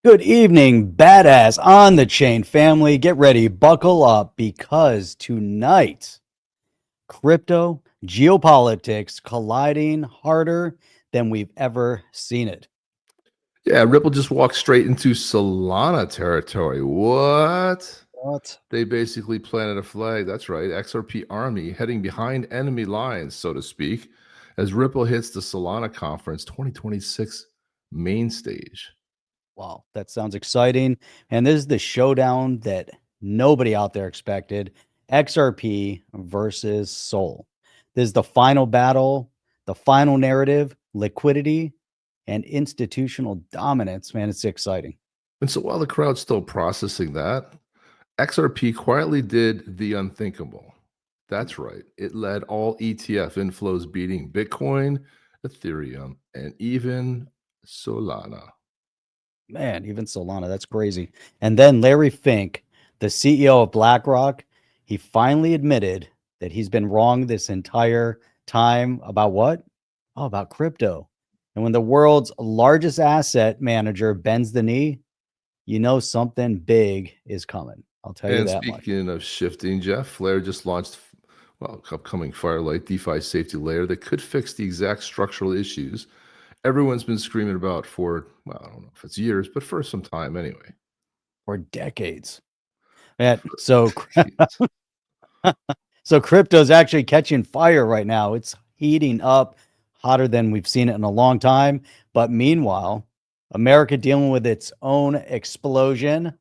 Good evening, badass on the chain family. Get ready, buckle up, because tonight, crypto geopolitics colliding harder than we've ever seen it. Yeah, Ripple just walked straight into Solana territory. What? What? They basically planted a flag. That's right. XRP army heading behind enemy lines, so to speak, as Ripple hits the Solana conference 2026 main stage. Wow, that sounds exciting. And this is the showdown that nobody out there expected. XRP versus Sol. This is the final battle, the final narrative, liquidity, and institutional dominance. Man, it's exciting. And so while the crowd's still processing that, XRP quietly did the unthinkable. That's right. It led all ETF inflows beating Bitcoin, Ethereum, and even Solana. Man, even Solana, that's crazy. And then Larry Fink, the CEO of BlackRock, he finally admitted that he's been wrong this entire time about what? Oh, about crypto. And when the world's largest asset manager bends the knee, you know something big is coming. I'll tell you And that much. speaking of shifting, Jeff, Flare just launched, well, upcoming Firelight DeFi safety layer that could fix the exact structural issues everyone's been screaming about for, well, I don't know if it's years, but for some time anyway. For decades. Man, so Jeez. so crypto's actually catching fire right now. It's heating up hotter than we've seen it in a long time. But meanwhile, America dealing with its own explosion.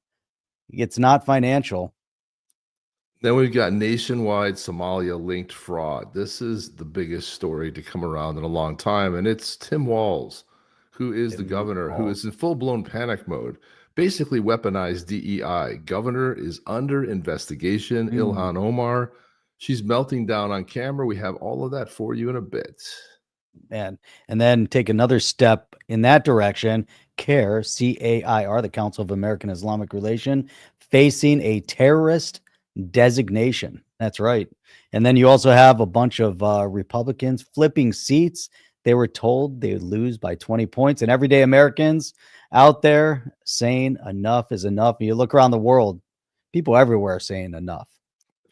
It's not financial. Then we've got nationwide Somalia-linked fraud. This is the biggest story to come around in a long time, and it's Tim Walz, who is the governor, who is in full-blown panic mode, basically weaponized DEI. Governor is under investigation. Ilhan Omar, she's melting down on camera. We have all of that for you in a bit. Man. And then take another step in that direction. CAIR, CAIR, the Council of American Islamic Relation, facing a terrorist designation. That's right. And then you also have a bunch of Republicans flipping seats. They were told they would lose by 20 points. And everyday Americans out there saying enough is enough. And you look around the world, people everywhere are saying enough.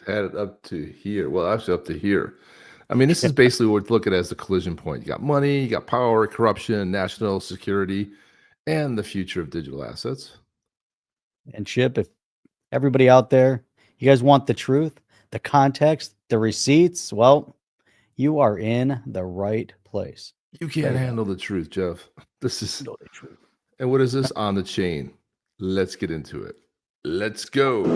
Had it up to here. Well, actually, up to here. I mean, this is basically what look at as the collision point. You got money, you got power, corruption, national security, and the future of digital assets. And Chip, if everybody out there, you guys want the truth, the context, the receipts, well, you are in the right place. You can't handle the truth, Jeff. This is, Handle the truth. and what is this on the chain? Let's get into it. Let's go.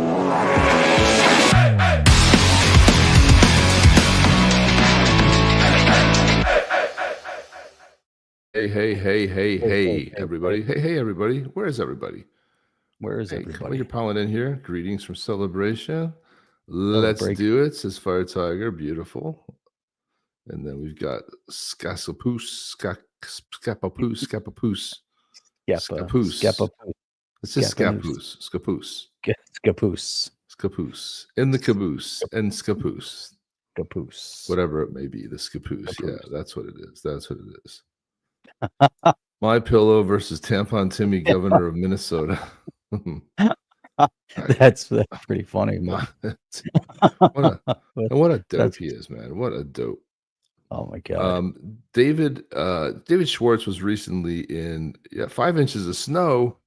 Hey, everybody. Hey, everybody. Where is everybody? Where is Hey, everybody? you're piling in here. Greetings from Celebration. Let's do it, says Fire Tiger. Beautiful. And then we've got Scapapoose. It's just Scapoose. Scapoose. In the caboose. And Scapoose. Whatever it may be, the Scapoose. Yeah, that's what it is. That's what it is. My Pillow versus Tampon Timmy, governor of Minnesota. That's pretty funny. What a dope he is, man. What a dope. Oh my God. David Schwartz was recently in 5 inches of snow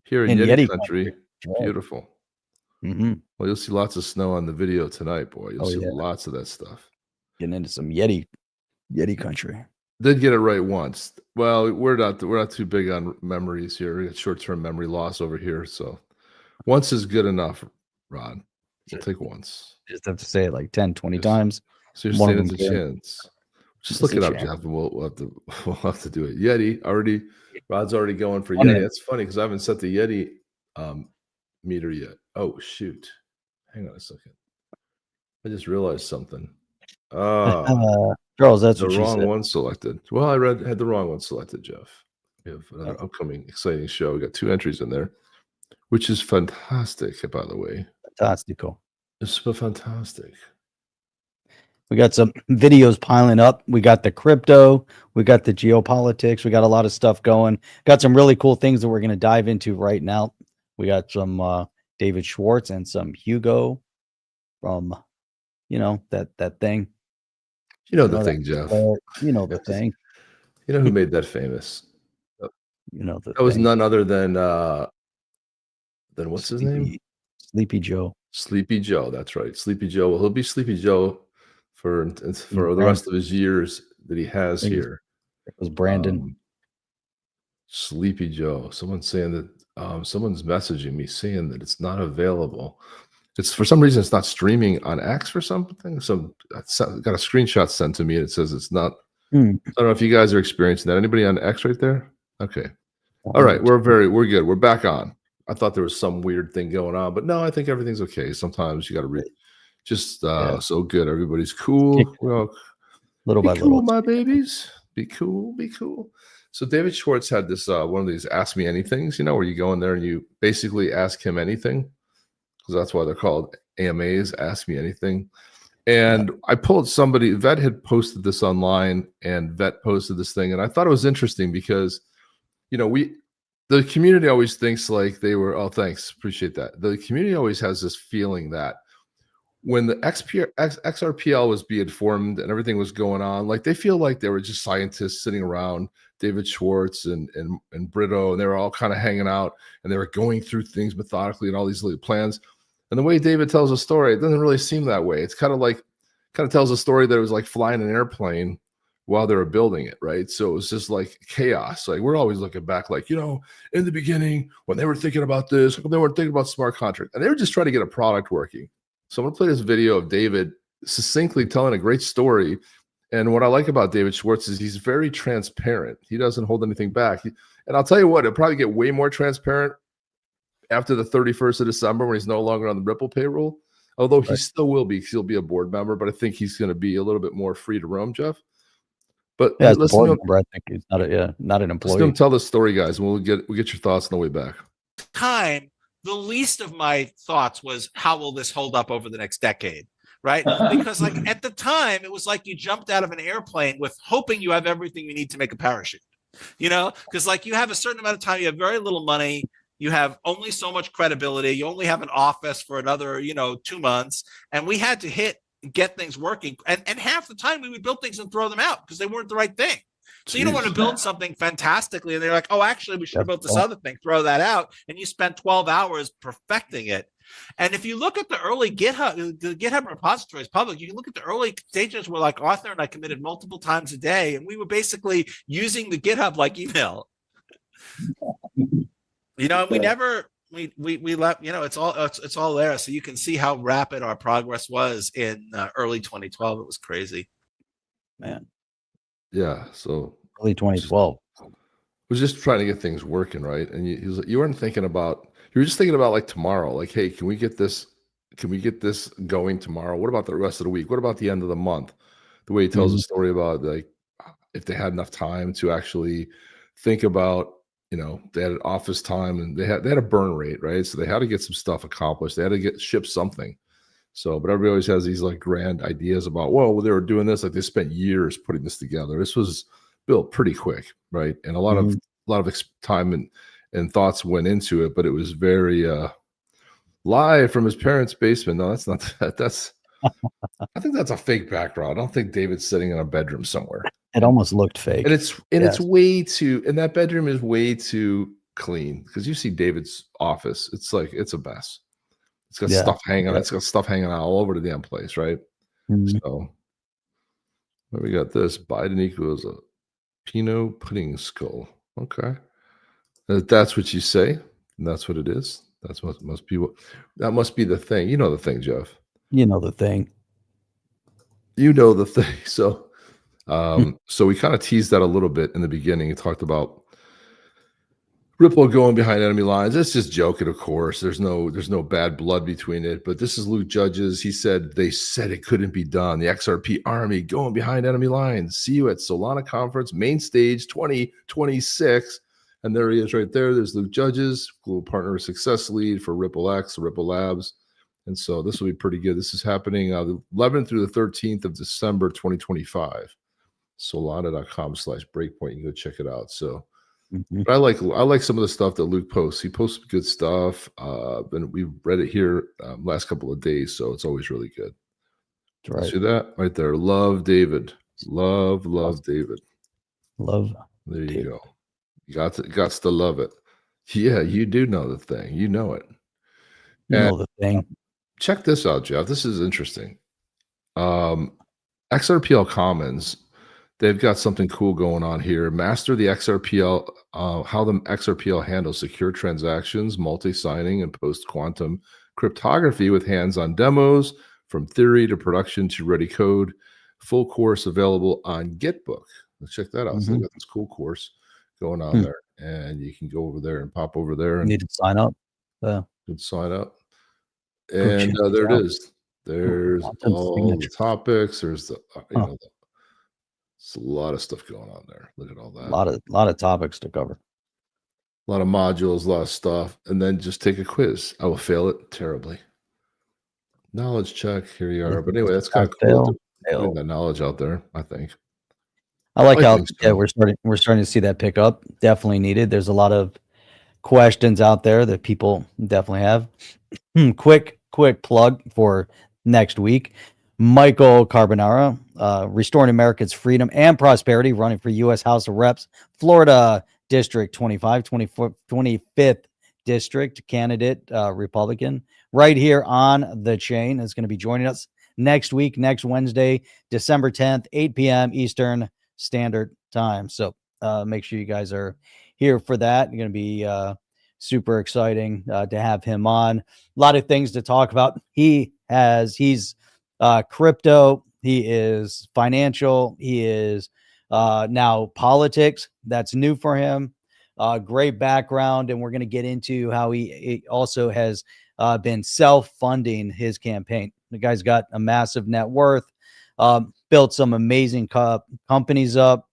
here in Yeti country. Beautiful. Mm-hmm. Well, you'll see lots of snow on the video tonight, boy. You'll see lots of that stuff. Getting into some Yeti country. Did get it right once. Well, we're not too big on memories here. We got short-term memory loss over here, so once is good enough, Rod. We'll take once. Just have to say it like 10, 20 times. So you're saying it's a chance. Just look it up, Jeff, and we'll have to do it. Yeti already. Rod's already going for Yeti. That's funny because I haven't set the Yeti meter yet. Oh shoot! Hang on a second. I just realized something. Charles, that's the wrong one selected. Well, I had the wrong one selected, Jeff. We have another upcoming exciting show. We got 2 entries in there, which is fantastic, by the way. Fantastico. It's fantastic. We got some videos piling up. We got the crypto. We got the geopolitics. We got a lot of stuff going. Got some really cool things that we're going to dive into right now. We got some David Schwartz and some Hugo from, that thing. You know the thing, Jeff. You know the thing. You know who made that famous? You know the That was thing. none other than what's his name? Sleepy Joe. Sleepy Joe. That's right. Sleepy Joe. Well, he'll be Sleepy Joe for the rest of his years that he has here. It was Brandon. Sleepy Joe. Someone's saying that someone's messaging me saying that it's not available. It's for some reason it's not streaming on X or something. So I got a screenshot sent to me and it says it's not. I don't know if you guys are experiencing that. Anybody on X right there? Okay. All right. We're good. We're back on. I thought there was some weird thing going on, but no, I think everything's okay. Sometimes you got to read. Just so good. Everybody's cool. Well, little by little, little, my babies. Be cool. Be cool. So David Schwartz had this one of these Ask Me Anythings, where you go in there and you basically ask him anything, because that's why they're called AMAs, Ask Me Anything. And I pulled somebody, Vet had posted this online, and Vet posted this thing, and I thought it was interesting because, the community always thinks like they were, oh, thanks, appreciate that. The community always has this feeling that when the XRPL was being formed and everything was going on, like they feel like they were just scientists sitting around, David Schwartz and Brito, and they were all kind of hanging out and they were going through things methodically and all these little plans. And the way David tells a story, it doesn't really seem that way. It's kind of tells a story that it was like flying an airplane while they were building it, right? So it was just like chaos. Like we're always looking back, like, in the beginning when they were thinking about this, they weren't thinking about smart contract, and they were just trying to get a product working. So I'm gonna play this video of David succinctly telling a great story. And what I like about David Schwartz is he's very transparent. He doesn't hold anything back. And I'll tell you what, it'll probably get way more transparent after the 31st of December when he's no longer on the Ripple payroll. Although he still will be, he'll be a board member, but I think he's going to be a little bit more free to roam, Jeff. But yeah, as a board member, I think he's not an employee. Let's tell the story, guys, and we'll get your thoughts on the way back. Time, the least of my thoughts was how will this hold up over the next decade, right? Because like at the time, it was like you jumped out of an airplane with hoping you have everything you need to make a parachute, because like you have a certain amount of time, you have very little money. You have only so much credibility. You only have an office for another, 2 months. And we had to get things working. And half the time we would build things and throw them out because they weren't the right thing. So you don't want to build something fantastically. And they're like, oh, actually, we should have built this other thing, throw that out. And you spent 12 hours perfecting it. And if you look at the early the GitHub repository is public. You can look at the early stages where like Arthur and I committed multiple times a day. And we were basically using the GitHub like email. And we never we left. It's all there, so you can see how rapid our progress was in early 2012. It was crazy, man. Yeah, so early 2012 was just trying to get things working, right? And you weren't thinking about. You were just thinking about like tomorrow, like, hey, can we get this going tomorrow? What about the rest of the week? What about the end of the month? The way he tells a story about like if they had enough time to actually think about. They had an office time and they had a burn rate, right? So they had to get some stuff accomplished. They had to ship something. So, but everybody always has these like grand ideas about, well, they were doing this, like they spent years putting this together. This was built pretty quick, right? And a lot of time and thoughts went into it, but it was very live from his parents' basement. No, that's not that. That's I think that's a fake background. I don't think David's sitting in a bedroom somewhere. It almost looked fake. And it's way too, and that bedroom is way too clean because you see David's office. It's like, it's a mess. It's got stuff hanging out. It's got stuff hanging out all over the damn place, right? So we got this. Biden equals a Pinot pudding skull. Okay. That's what you say. And that's what it is. That's what must be. That must be the thing. You know the thing, Jeff. You know the thing. So so we kind of teased that a little bit in the beginning. He talked about Ripple going behind enemy lines. It's just joking, of course. There's no bad blood between it. But this is Luke Judges. He said they said it couldn't be done. The XRP army going behind enemy lines. See you at Solana Conference, main stage 2026. And there he is right there. There's Luke Judges, global partner success lead for Ripple X, Ripple Labs. And so this will be pretty good. This is happening the 11th through the 13th of December 2025. Solana.com/breakpoint. You can go check it out. So but I like some of the stuff that Luke posts. He posts good stuff. And we've read it here last couple of days, so it's always really good. That's right. See that right there? Love David. Love David. Love. There you David. go. You got to love it. Yeah, you do know the thing. You know it. You know the thing. Check this out, Jeff. This is interesting. XRPL Commons, they've got something cool going on here. Master the XRPL, how the XRPL handles secure transactions, multi-signing, and post-quantum cryptography with hands-on demos from theory to production to ready code. Full course available on Gitbook. Let's check that out. So they got this cool course going on there, and you can go over there and pop over there and need to sign up. Sign up. And there it is. There's all the topics. There's the it's a lot of stuff going on there. Look at all that. A lot of topics to cover. A lot of modules, a lot of stuff, and then just take a quiz. I will fail it terribly. Knowledge check. Here you are. But anyway, that's kind of cool. Putting that knowledge out there, I think. I like how we're starting to see that pick up. Definitely needed. There's a lot of questions out there that people definitely have. Quick plug for next week. Michael Carbonara, Restoring America's Freedom and Prosperity, running for U.S. House of Reps, Florida District 25th District candidate, Republican, right here on the chain, is going to be joining us next week, next Wednesday, December 10th, 8 p.m. Eastern Standard Time. So make sure you guys are here for that. You're going to be super exciting to have him on. A lot of things to talk about. He's crypto. He is financial. He is now politics. That's new for him. Great background. And we're going to get into how he also has been self-funding his campaign. The guy's got a massive net worth, built some amazing companies up.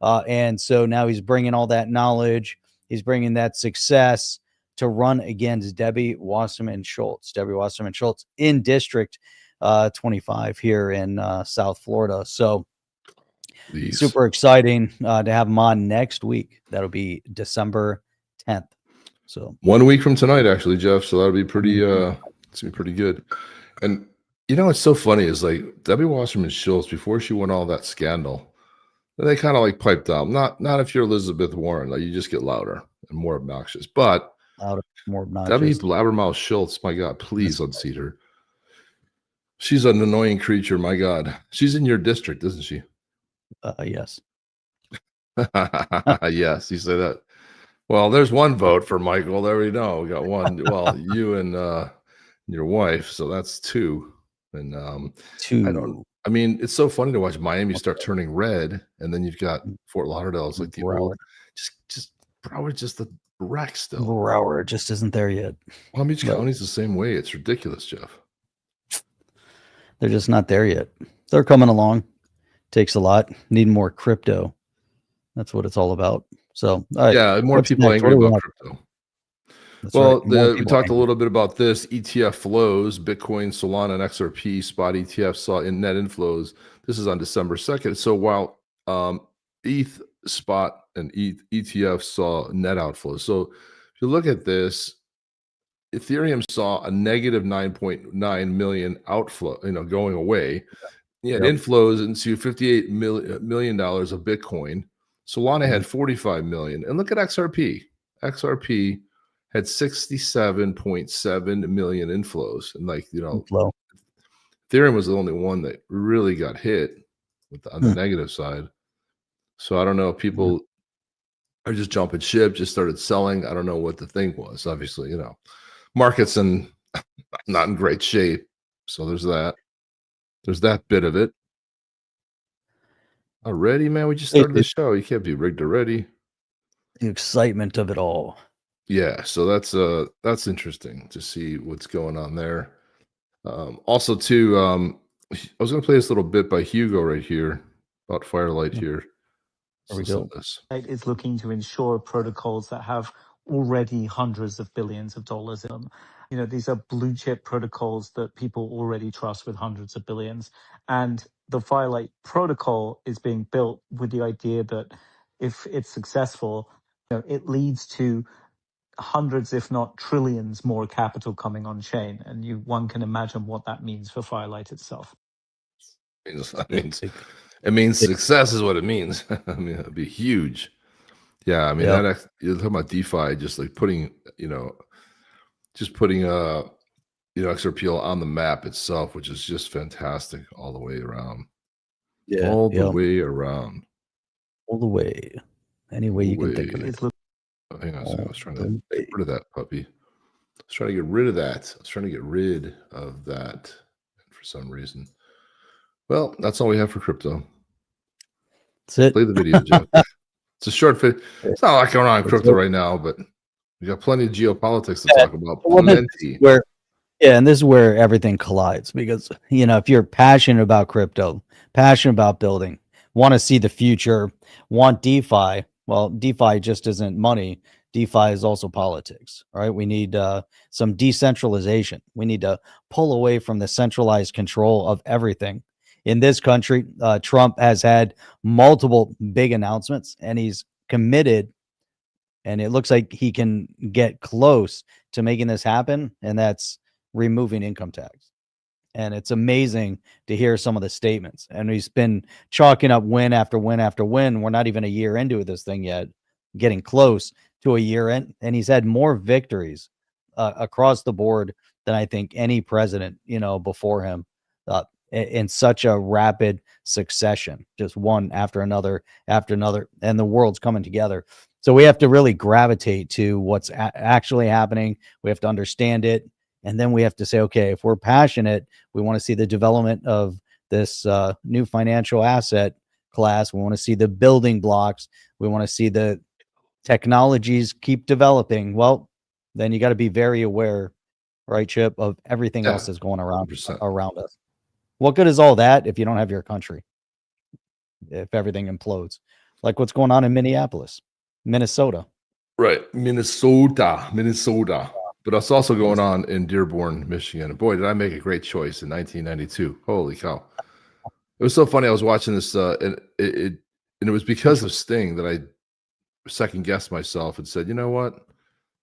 And so now he's bringing all that knowledge. He's bringing that success to run against Debbie Wasserman Schultz in District 25 here in South Florida. So super exciting to have him on next week. That'll be December 10th. So 1 week from tonight, actually, Jeff. So that'll be pretty, it's gonna be pretty good. And you know, what's so funny is like Debbie Wasserman Schultz, before she won all that scandal, they kind of like piped down. Not if you're Elizabeth Warren, like you just get louder and more obnoxious. But more obnoxious. Debbie Blabbermouth Schultz, my God, please unseat her. She's an annoying creature, my God. She's in your district, isn't she? Yes. Yes, you say that. Well, there's one vote for Michael. There we go. We got one. Well, you and your wife, so that's two. And I mean, it's so funny to watch Miami start turning red, and then you've got Fort Lauderdale. It's like the old, just Broward, just the wreck still. Broward just isn't there yet. Palm Beach County's the same way. It's ridiculous, Jeff. They're just not there yet. They're coming along. Takes a lot. Need more crypto. That's what it's all about. So yeah, more people angry about crypto. Well, we talked a little bit about this. ETF flows, Bitcoin, Solana, and XRP spot ETFs saw in net inflows. This is on December 2nd. So while ETH spot and ETF saw net outflows. So if you look at this, Ethereum saw a negative 9.9 million outflow, going away. Yeah, inflows into $58 million of Bitcoin. Solana had 45 million. And look at XRP. XRP had 67.7 million inflows. And Ethereum was the only one that really got hit on the negative side. So I don't know if people are just jumping ship, just started selling. I don't know what the thing was. Obviously, markets and not in great shape. So there's that. There's that bit of it. Already, man, we just started the show. You can't be rigged already. The excitement of it all. Yeah, so that's interesting to see what's going on there. Also, too, I was going to play this little bit by Hugo right here about Firelight here. Is looking to ensure protocols that have already hundreds of billions of dollars in them. You know, these are blue chip protocols that people already trust with hundreds of billions. And the Firelight protocol is being built with the idea that if it's successful, you know, it leads to hundreds, if not trillions, more capital coming on chain. And one can imagine what that means for Firelight itself. It means success is what it means. I mean, it'd be huge. Yeah, I mean, you're talking about DeFi, just like putting, XRP on the map itself, which is just fantastic all the way around. Yeah, all the way around. All the way. Any way you can think of it. Oh, hang on a second. I was trying to get rid of that puppy. I was trying to get rid of that for some reason. Well, that's all we have for crypto. That's it. Play the video, Jeff. It's a short fit. It's not a lot going on in crypto right now, but we got plenty of geopolitics to talk about. And this is where everything collides, because, if you're passionate about crypto, passionate about building, want to see the future, want DeFi, well, DeFi just isn't money. DeFi is also politics, right? We need some decentralization. We need to pull away from the centralized control of everything. In this country, Trump has had multiple big announcements, and he's committed, and it looks like he can get close to making this happen, and that's removing income tax. And it's amazing to hear some of the statements. And he's been chalking up win after win after win. We're not even a year into this thing yet, getting close to a year in, and he's had more victories across the board than I think any president, before him, in such a rapid succession, just one after another, and the world's coming together. So we have to really gravitate to what's actually happening. We have to understand it. And then we have to say, okay, if we're passionate, we want to see the development of this new financial asset class. We want to see the building blocks. We want to see the technologies keep developing. Well, then you got to be very aware, right, Chip, of everything else that's going around us. What good is all that if you don't have your country? If everything implodes, like what's going on in Minnesota. Right, Minnesota. But it's also going on in Dearborn, Michigan. And boy, did I make a great choice in 1992. Holy cow. It was so funny. I was watching this, and it was because of Sting that I second-guessed myself and said, you know what?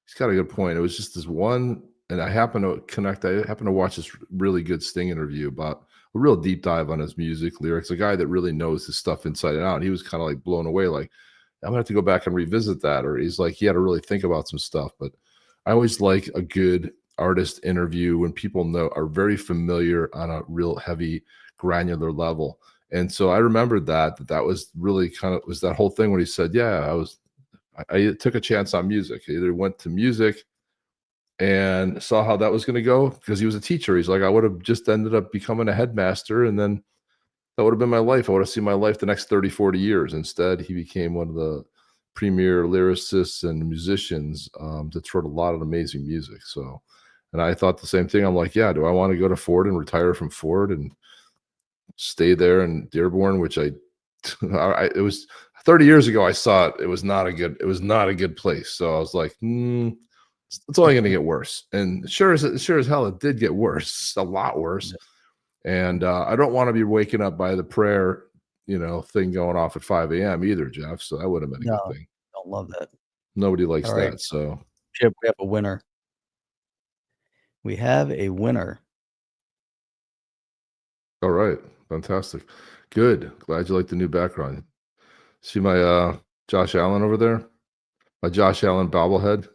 He's got a good point. It was just this one, and I happened to watch this really good Sting interview about a real deep dive on his music, lyrics, a guy that really knows his stuff inside and out. And he was kind of like blown away, like, I'm going to have to go back and revisit that. Or he's like, he had to really think about some stuff. But I always like a good artist interview when people are very familiar on a real heavy, granular level. And so I remembered that was really was that whole thing when he said, yeah, I took a chance on music. I either went to music and saw how that was going to go, because he was a teacher. He's like, I would have just ended up becoming a headmaster, and then that would have been my life. I would have seen my life the next 30, 40 years. Instead, he became one of the premier lyricists and musicians that wrote a lot of amazing music. So, and I thought the same thing. I'm like, yeah, do I want to go to Ford and retire from Ford and stay there in Dearborn, which it was 30 years ago. I saw it. It was not a good place. So I was like, it's only going to get worse. And sure as hell, it did get worse, a lot worse. And I don't want to be waking up by the prayer, thing going off at 5 a.m. either, Jeff. So that would have been a good thing. Don't love that. Nobody likes that. So, Chip, we have a winner. We have a winner. All right. Fantastic. Good. Glad you like the new background. See my Josh Allen over there? My Josh Allen bobblehead.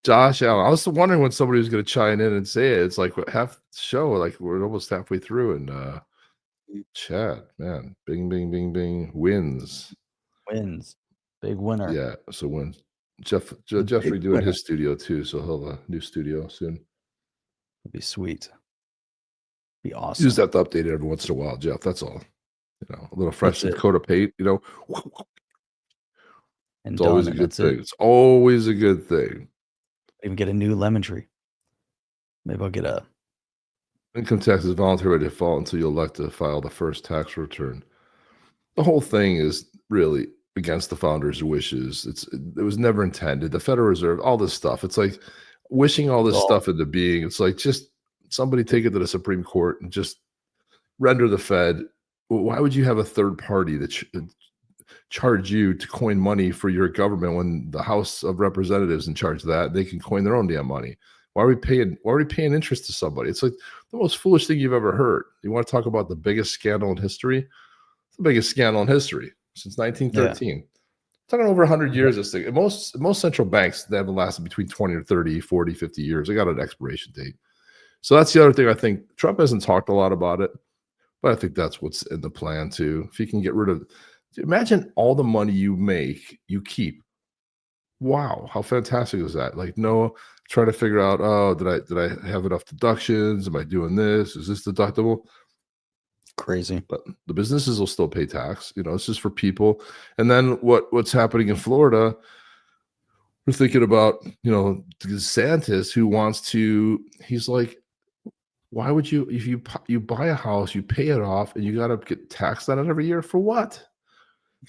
Josh Allen. I was wondering when somebody was going to chime in and say it. It's like half the show, like we're almost halfway through, and Chad, man, bing, bing, bing, bing, wins, big winner. Yeah, so wins. Jeff redoing his studio too, so he'll have a new studio soon. It'd be sweet. Be awesome. You just have to update it every once in a while, Jeff. That's all. A little fresh coat of paint. And it's always a good thing. It's always a good thing. Even get a new lemon tree. Maybe I'll get a income tax is voluntary by default until you elect to file the first tax return. The whole thing is really, against the founders' wishes. It was never intended. The Federal Reserve, all this stuff. It's like wishing all this stuff into being. It's like just somebody take it to the Supreme Court and just render the Fed. Why would you have a third party that charge you to coin money for your government when the House of Representatives in charge of that? They can coin their own damn money. Why are we paying interest to somebody? It's like the most foolish thing you've ever heard. You want to talk about the biggest scandal in history? It's the biggest scandal in history since 1913. Talking over 100 years, this thing. Most central banks, they haven't lasted between 20 or 30, 40, 50 years. They got an expiration date. So that's the other thing. I think Trump hasn't talked a lot about it, but I think that's what's in the plan too. If he can get rid of, imagine all the money you make, you keep. Wow, how fantastic is that? Like, no, trying to figure out, oh, did I have enough deductions? Am I doing this? Is this deductible? Crazy. But the businesses will still pay tax. You know, it's just for people. And then what's happening in Florida? We're thinking about, you know, DeSantis, who wants to. He's like, why would you, if you buy a house, you pay it off, and you got to get taxed on it every year for what?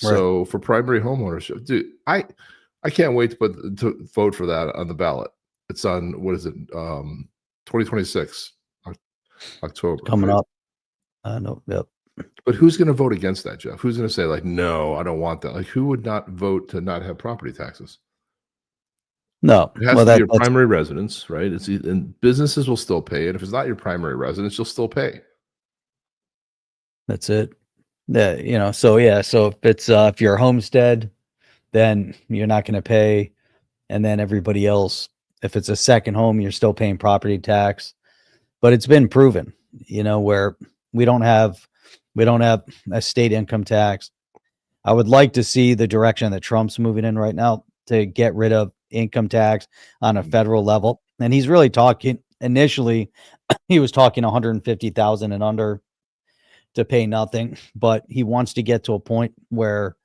Right. So for primary homeownership, dude, I can't wait to vote for that on the ballot. It's on, what is it? 2026 October coming up. No, yep. But who's going to vote against that, Jeff? Who's going to say, like, no, I don't want that? Like, who would not vote to not have property taxes? No, it has to be your primary residence, right? And businesses will still pay it. If it's not your primary residence, you'll still pay. That's it. Yeah, you know. So yeah, so if you're a homestead, then you're not going to pay, and then everybody else, if it's a second home, you're still paying property tax. But it's been proven, you know, where we don't have a state income tax. I would like to see the direction that Trump's moving in right now to get rid of income tax on a federal level. And he's really talking, initially, he was talking 150,000 and under to pay nothing, but he wants to get to a point where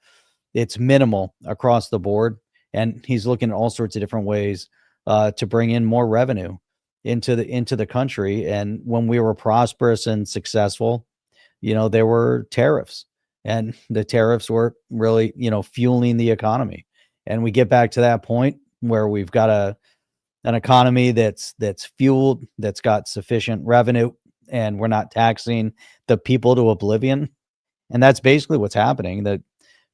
it's minimal across the board. And he's looking at all sorts of different ways to bring in more revenue into the country. And when we were prosperous and successful, you know, there were tariffs, and the tariffs were really, you know, fueling the economy. And we get back to that point where we've got an economy that's fueled, that's got sufficient revenue, and we're not taxing the people to oblivion. And that's basically what's happening. The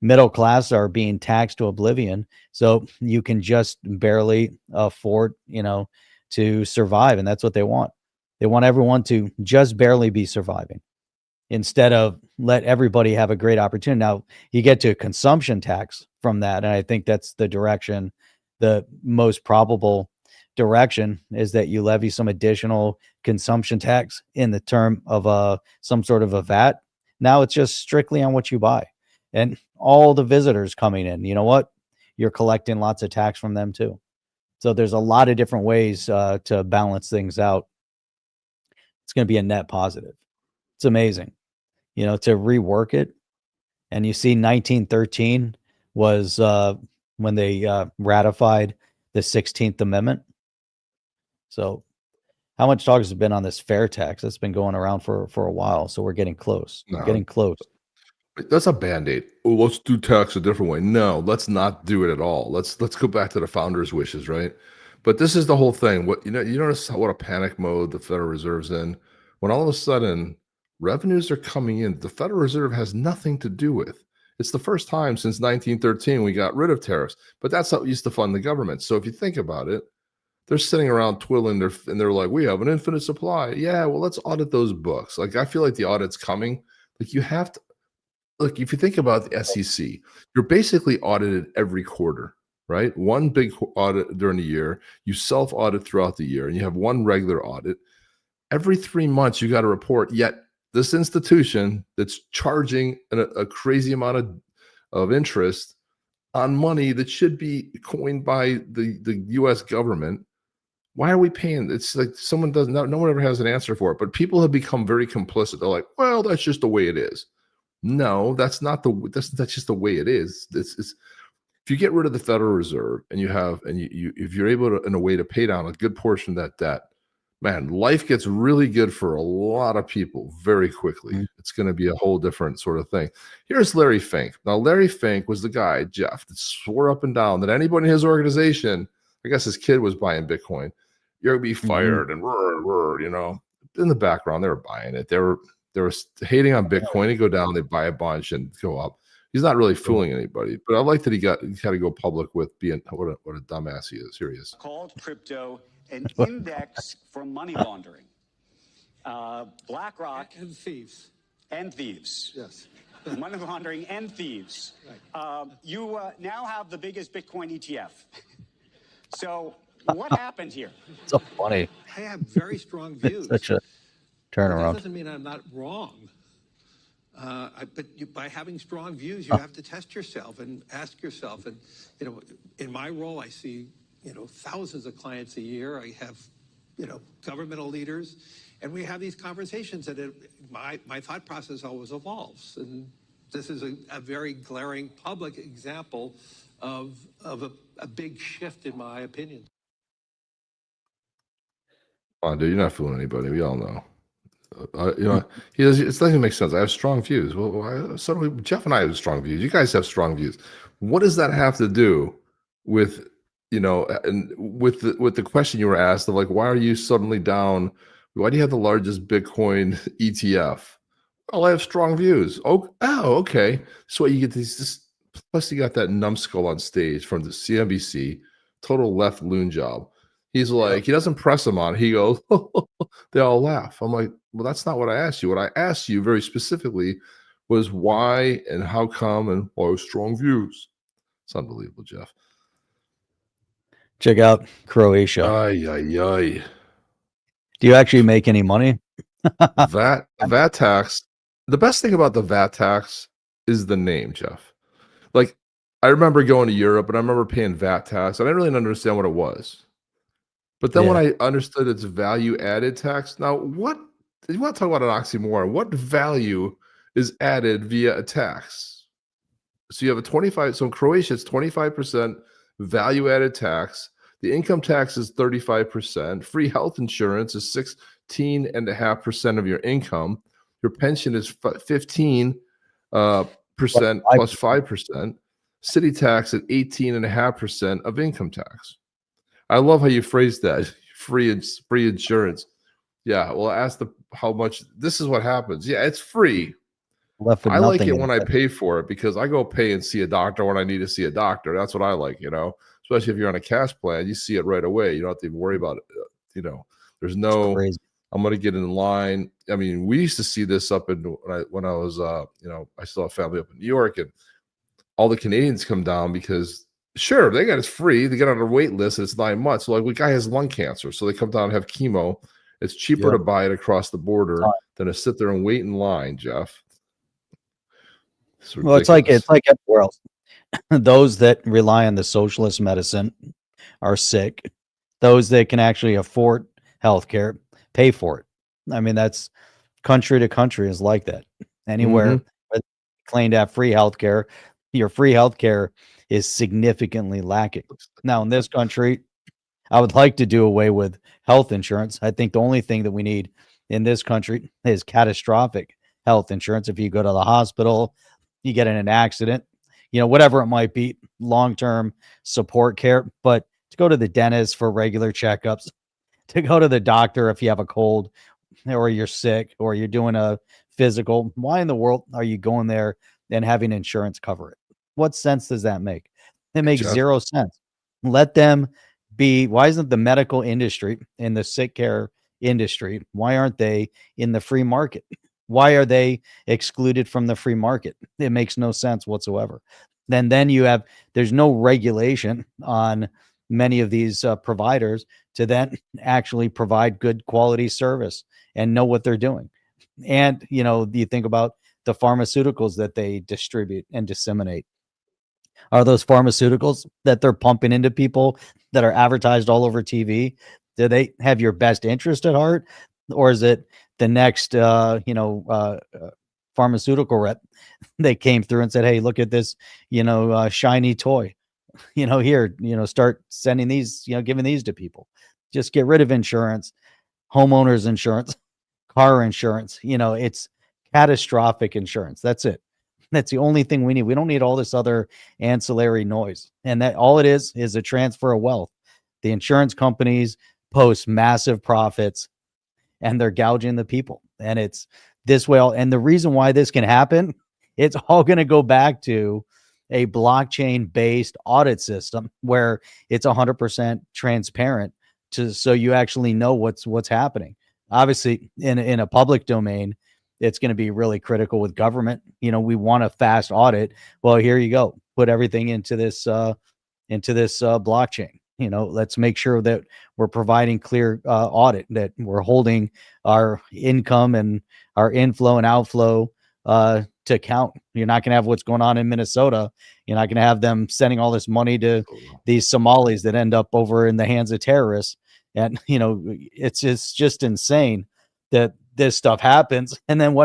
middle class are being taxed to oblivion, so you can just barely afford, you know, to survive. And that's what they want. They want everyone to just barely be surviving, instead of let everybody have a great opportunity. Now you get to consumption tax from that. And I think that's the direction, the most probable direction, is that you levy some additional consumption tax in the term of some sort of a VAT. Now it's just strictly on what you buy, and all the visitors coming in, you know what? You're collecting lots of tax from them too. So there's a lot of different ways to balance things out. It's going to be a net positive. It's amazing, you know, to rework it. And you see 1913 was when they ratified the 16th Amendment. So how much talk has been on this fair tax? That's been going around for a while. So we're getting close. No. We're getting close. That's a band-aid. Oh, let's do tax a different way. No, let's not do it at all. Let's go back to the founders' wishes, right? But this is the whole thing. What you notice what a panic mode the Federal Reserve's in, when all of a sudden revenues are coming in the Federal Reserve has nothing to do with. It's the first time since 1913 we got rid of tariffs, but that's how we used to fund the government. So if you think about it, they're sitting around twiddling and they're like, we have an infinite supply. Yeah, well, let's audit those books. Like, I feel like the audit's coming. Like, you have to. Look, if you think about the SEC, you're basically audited every quarter, right? One big audit during the year, you self-audit throughout the year, and you have one regular audit. Every 3 months, you got to report, yet this institution that's charging a crazy amount of interest on money that should be coined by the U.S. government, why are we paying? It's like someone doesn't know, no one ever has an answer for it, but people have become very complicit. They're like, well, that's just the way it is. No, that's not that's just the way it is. It's if you get rid of the Federal Reserve and you if you're able to, in a way, to pay down a good portion of that debt, man, life gets really good for a lot of people very quickly. Mhm. It's going to be a whole different sort of thing. Here's Larry Fink. Now, Larry Fink was the guy, Jeff, that swore up and down that anybody in his organization, I guess his kid was buying Bitcoin, you're going to be fired and you know. In the background, they were buying it. They were hating on Bitcoin. They go down, they buy a bunch and go up. He's not really fooling anybody, but I like that he had to go public with being what a dumbass he is. Here he is. Called crypto an index for money laundering. BlackRock and thieves. and thieves. Yes. Money laundering and thieves. Right. You now have the biggest Bitcoin ETF. So what happened here? So funny. I have very strong views. Such a But that turnaround. doesn't mean I'm not wrong. By having strong views, you have to test yourself and ask yourself. And in my role, I see thousands of clients a year. I have governmental leaders, and we have these conversations. And my thought process always evolves. And this is a very glaring public example of a big shift in my opinion. Come on, dude, you're not fooling anybody. We all know. He does. It doesn't make sense. I have strong views. Well, so do we. Jeff and I have strong views. You guys have strong views. What does that have to do with and with the question you were asked of like, why are you suddenly down? Why do you have the largest Bitcoin ETF? Well, I have strong views. Oh, okay. So you get these. Plus, you got that numbskull on stage from the CNBC, total left loon job. He's like, he doesn't press him on it. He goes, they all laugh. I'm like, well, that's not what I asked you. What I asked you very specifically was why and how come and why strong views. It's unbelievable, Jeff. Check out Croatia. Ay, ay, ay. Do you actually make any money? VAT tax. The best thing about the VAT tax is the name, Jeff. Like, I remember going to Europe and I remember paying VAT tax. I didn't really understand what it was. But then when I understood it's value added tax, now what you want to talk about an oxymoron? What value is added via a tax? So you have a 25, so in Croatia, it's 25% value added tax. The income tax is 35%. Free health insurance is 16.5% of your income. Your pension is 15% plus 5%. City tax at 18.5% of income tax. I love how you phrased that. Free insurance. Yeah. Well, ask how much. This is what happens. Yeah, it's free. I like it when I pay for it because I go pay and see a doctor when I need to see a doctor. That's what I like, especially if you're on a cash plan, you see it right away. You don't have to even worry about it. There's no, I'm going to get in line. I mean, we used to see this up in when I was, I still have family up in New York, and all the Canadians come down because sure, they got it's free. They get on a wait list and it's 9 months. So like, the guy has lung cancer, so they come down and have chemo. It's cheaper to buy it across the border than to sit there and wait in line, Jeff. Well, it's like everywhere else. Those that rely on the socialist medicine are sick. Those that can actually afford healthcare pay for it. I mean, that's country to country is like that. Anywhere where they claim to have free healthcare, your free healthcare is significantly lacking. Now, in this country, I would like to do away with health insurance. I think the only thing that we need in this country is catastrophic health insurance. If you go to the hospital, you get in an accident, whatever it might be, long-term support care. But to go to the dentist for regular checkups, to go to the doctor if you have a cold or you're sick or you're doing a physical, why in the world are you going there and having insurance cover it? What sense does that make? It makes zero sense. Let them be. Why isn't the medical industry and the sick care industry, why aren't they in the free market? Why are they excluded from the free market? It makes no sense whatsoever. Then there's no regulation on many of these providers to then actually provide good quality service and know what they're doing. And, you think about the pharmaceuticals that they distribute and disseminate. Are those pharmaceuticals that they're pumping into people that are advertised all over TV? Do they have your best interest at heart? Or is it the next, pharmaceutical rep that came through and said, hey, look at this, shiny toy, here, start sending these, giving these to people. Just get rid of insurance. homeowners insurance, car insurance. It's catastrophic insurance. That's it. That's the only thing we need. We don't need all this other ancillary noise. And that all it is a transfer of wealth. The insurance companies post massive profits and they're gouging the people. And it's this way. And the reason why this can happen, it's all going to go back to a blockchain based audit system where it's 100% transparent so you actually know what's happening. Obviously in a public domain, it's going to be really critical with government. We want a fast audit. Well, here you go. Put everything into this blockchain. Let's make sure that we're providing clear audit, that we're holding our income and our inflow and outflow to account. You're not going to have what's going on in Minnesota. You're not going to have them sending all this money to these Somalis that end up over in the hands of terrorists. And, it's just insane that this stuff happens. And then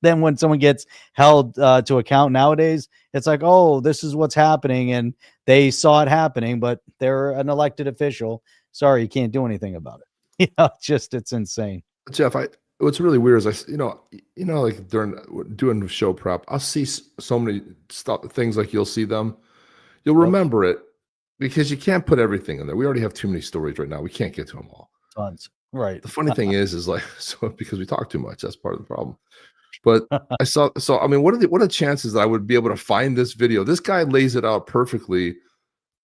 then when someone gets held to account nowadays, it's like, oh, this is what's happening. And they saw it happening, but they're an elected official. Sorry, you can't do anything about it. It's insane. Jeff, what's really weird is like during doing show prep, I'll see so many things like you'll see them, you'll remember it because you can't put everything in there. We already have too many stories right now. We can't get to them all. Tons. Right. The funny thing is like, so because we talk too much, that's part of the problem. But I mean, what are the chances that I would be able to find this video? This guy lays it out perfectly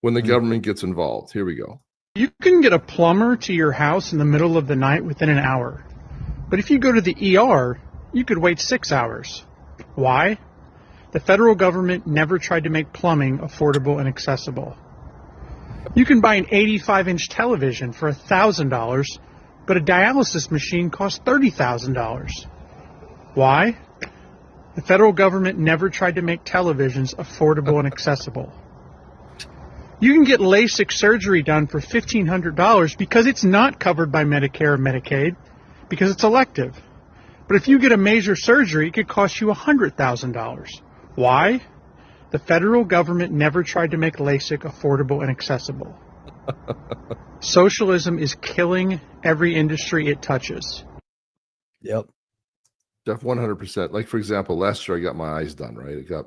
when the government gets involved. Here we go. You can get a plumber to your house in the middle of the night within an hour. But if you go to the ER, you could wait 6 hours. Why? The federal government never tried to make plumbing affordable and accessible. You can buy an 85-inch television for $1,000, but a dialysis machine costs $30,000. Why? The federal government never tried to make televisions affordable and accessible. You can get LASIK surgery done for $1,500 because it's not covered by Medicare or Medicaid, because it's elective. But if you get a major surgery, it could cost you $100,000. Why? The federal government never tried to make LASIK affordable and accessible. Socialism is killing every industry it touches. Yep. Jeff, 100%. Like, for example, last year I got my eyes done, right? I got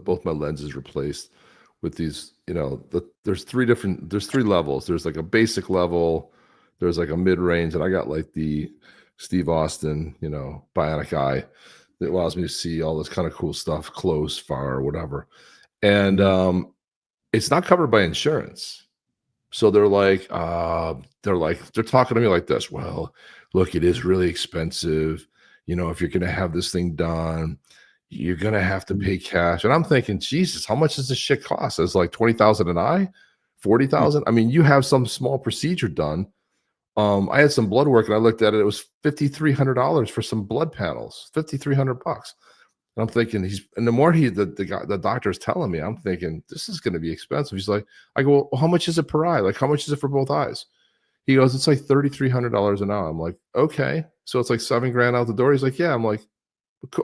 both my lenses replaced with these, there's three levels. There's like a basic level, there's like a mid-range, and I got like the Steve Austin, bionic eye that allows me to see all this kind of cool stuff, close, far, or whatever. And it's not covered by insurance. So they're talking to me like this. Well, look, it is really expensive. If you're going to have this thing done, you're going to have to pay cash. And I'm thinking, Jesus, how much does this shit cost? It's like $20,000 an eye, $40,000. I mean, you have some small procedure done. I had some blood work and I looked at it. It was $5,300 for some blood panels, $5,300. And I'm thinking and the more the doctor's telling me, I'm thinking this is going to be expensive. He's like, I go, well, how much is it per eye? Like, how much is it for both eyes? He goes, it's like $3,300 an hour. I'm like, okay. So it's like $7,000 out the door. He's like, yeah. I'm like,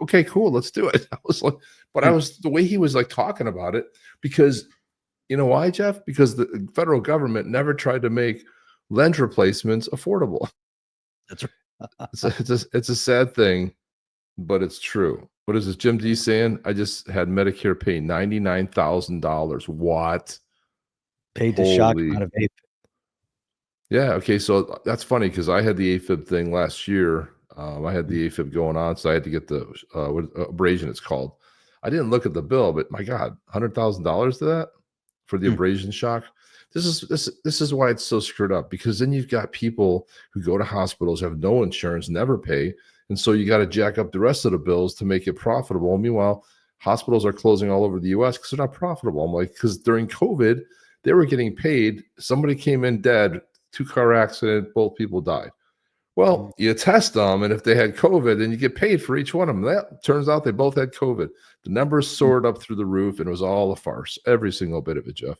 okay, cool. Let's do it. I was like, but the way he was like talking about it, because you know why, Jeff? Because the federal government never tried to make lens replacements affordable. That's right. It's a sad thing, but it's true. What is this? Jim D saying, I just had Medicare pay $99,000. What? Paid to shock out of AFib. Yeah. Okay. So that's funny because I had the AFib thing last year. I had the AFib going on, so I had to get the abrasion. It's called. I didn't look at the bill, but my God, $100,000 to that for the abrasion shock. This is why it's so screwed up, because then you've got people who go to hospitals, have no insurance, never pay. And so you got to jack up the rest of the bills to make it profitable. Meanwhile, hospitals are closing all over the US because they're not profitable. I'm like, because during COVID, they were getting paid. Somebody came in dead, 2-car accident, both people died. Well, you test them, and if they had COVID, then you get paid for each one of them. That turns out they both had COVID. The numbers soared up through the roof, and it was all a farce. Every single bit of it, Jeff.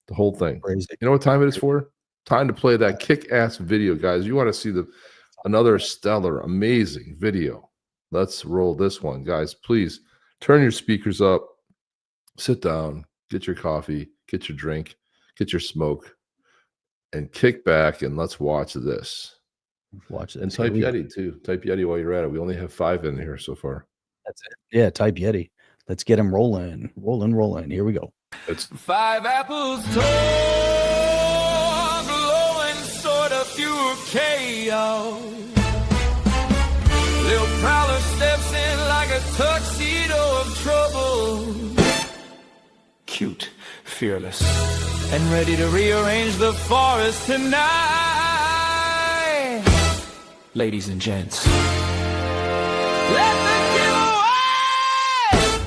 The whole thing. Crazy. You know what time it is for? Time to play that kick-ass video, guys. You want to see another stellar, amazing video. Let's roll this one, guys. Please turn your speakers up, sit down, get your coffee, get your drink, get your smoke, and kick back, and let's watch this. Watch this. And type Here we go. Yeti too. Type Yeti while you're at it. We only have 5 in here so far. That's it. Yeah, type Yeti. Let's get him rolling. Rolling. Here we go. It's 5 apples tall, glowing sort of pure chaos. Lil Prowler steps in like a tuxedo of trouble. Cute, fearless, and ready to rearrange the forest tonight. Ladies and gents, let the giveaway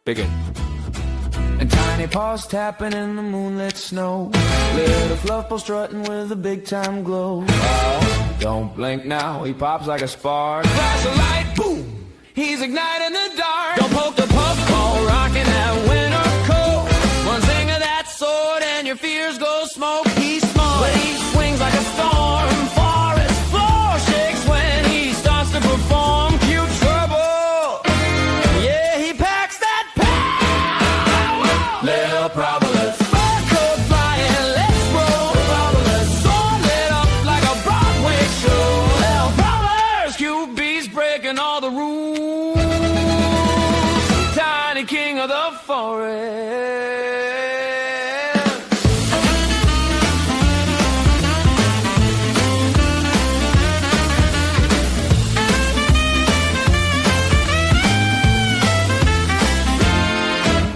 begin. And tiny paws tapping in the moonlit snow. Little fluffball strutting with a big time glow. Oh, don't blink now, he pops like a spark. Flash a light, boom, he's igniting the dark. Don't poke the puffball, rocking that winter coat. One zing of that sword and your fears go smoke. He's smart, but he swings like a storm. Forest floor shakes when he starts to perform. Cute trouble, yeah, he packs that power. Little Prowler's fur coat flying, let's roll. Prowler's sword lit up like a Broadway show. Little Prowler's QB's breaking all the rules. Tiny king of the forest.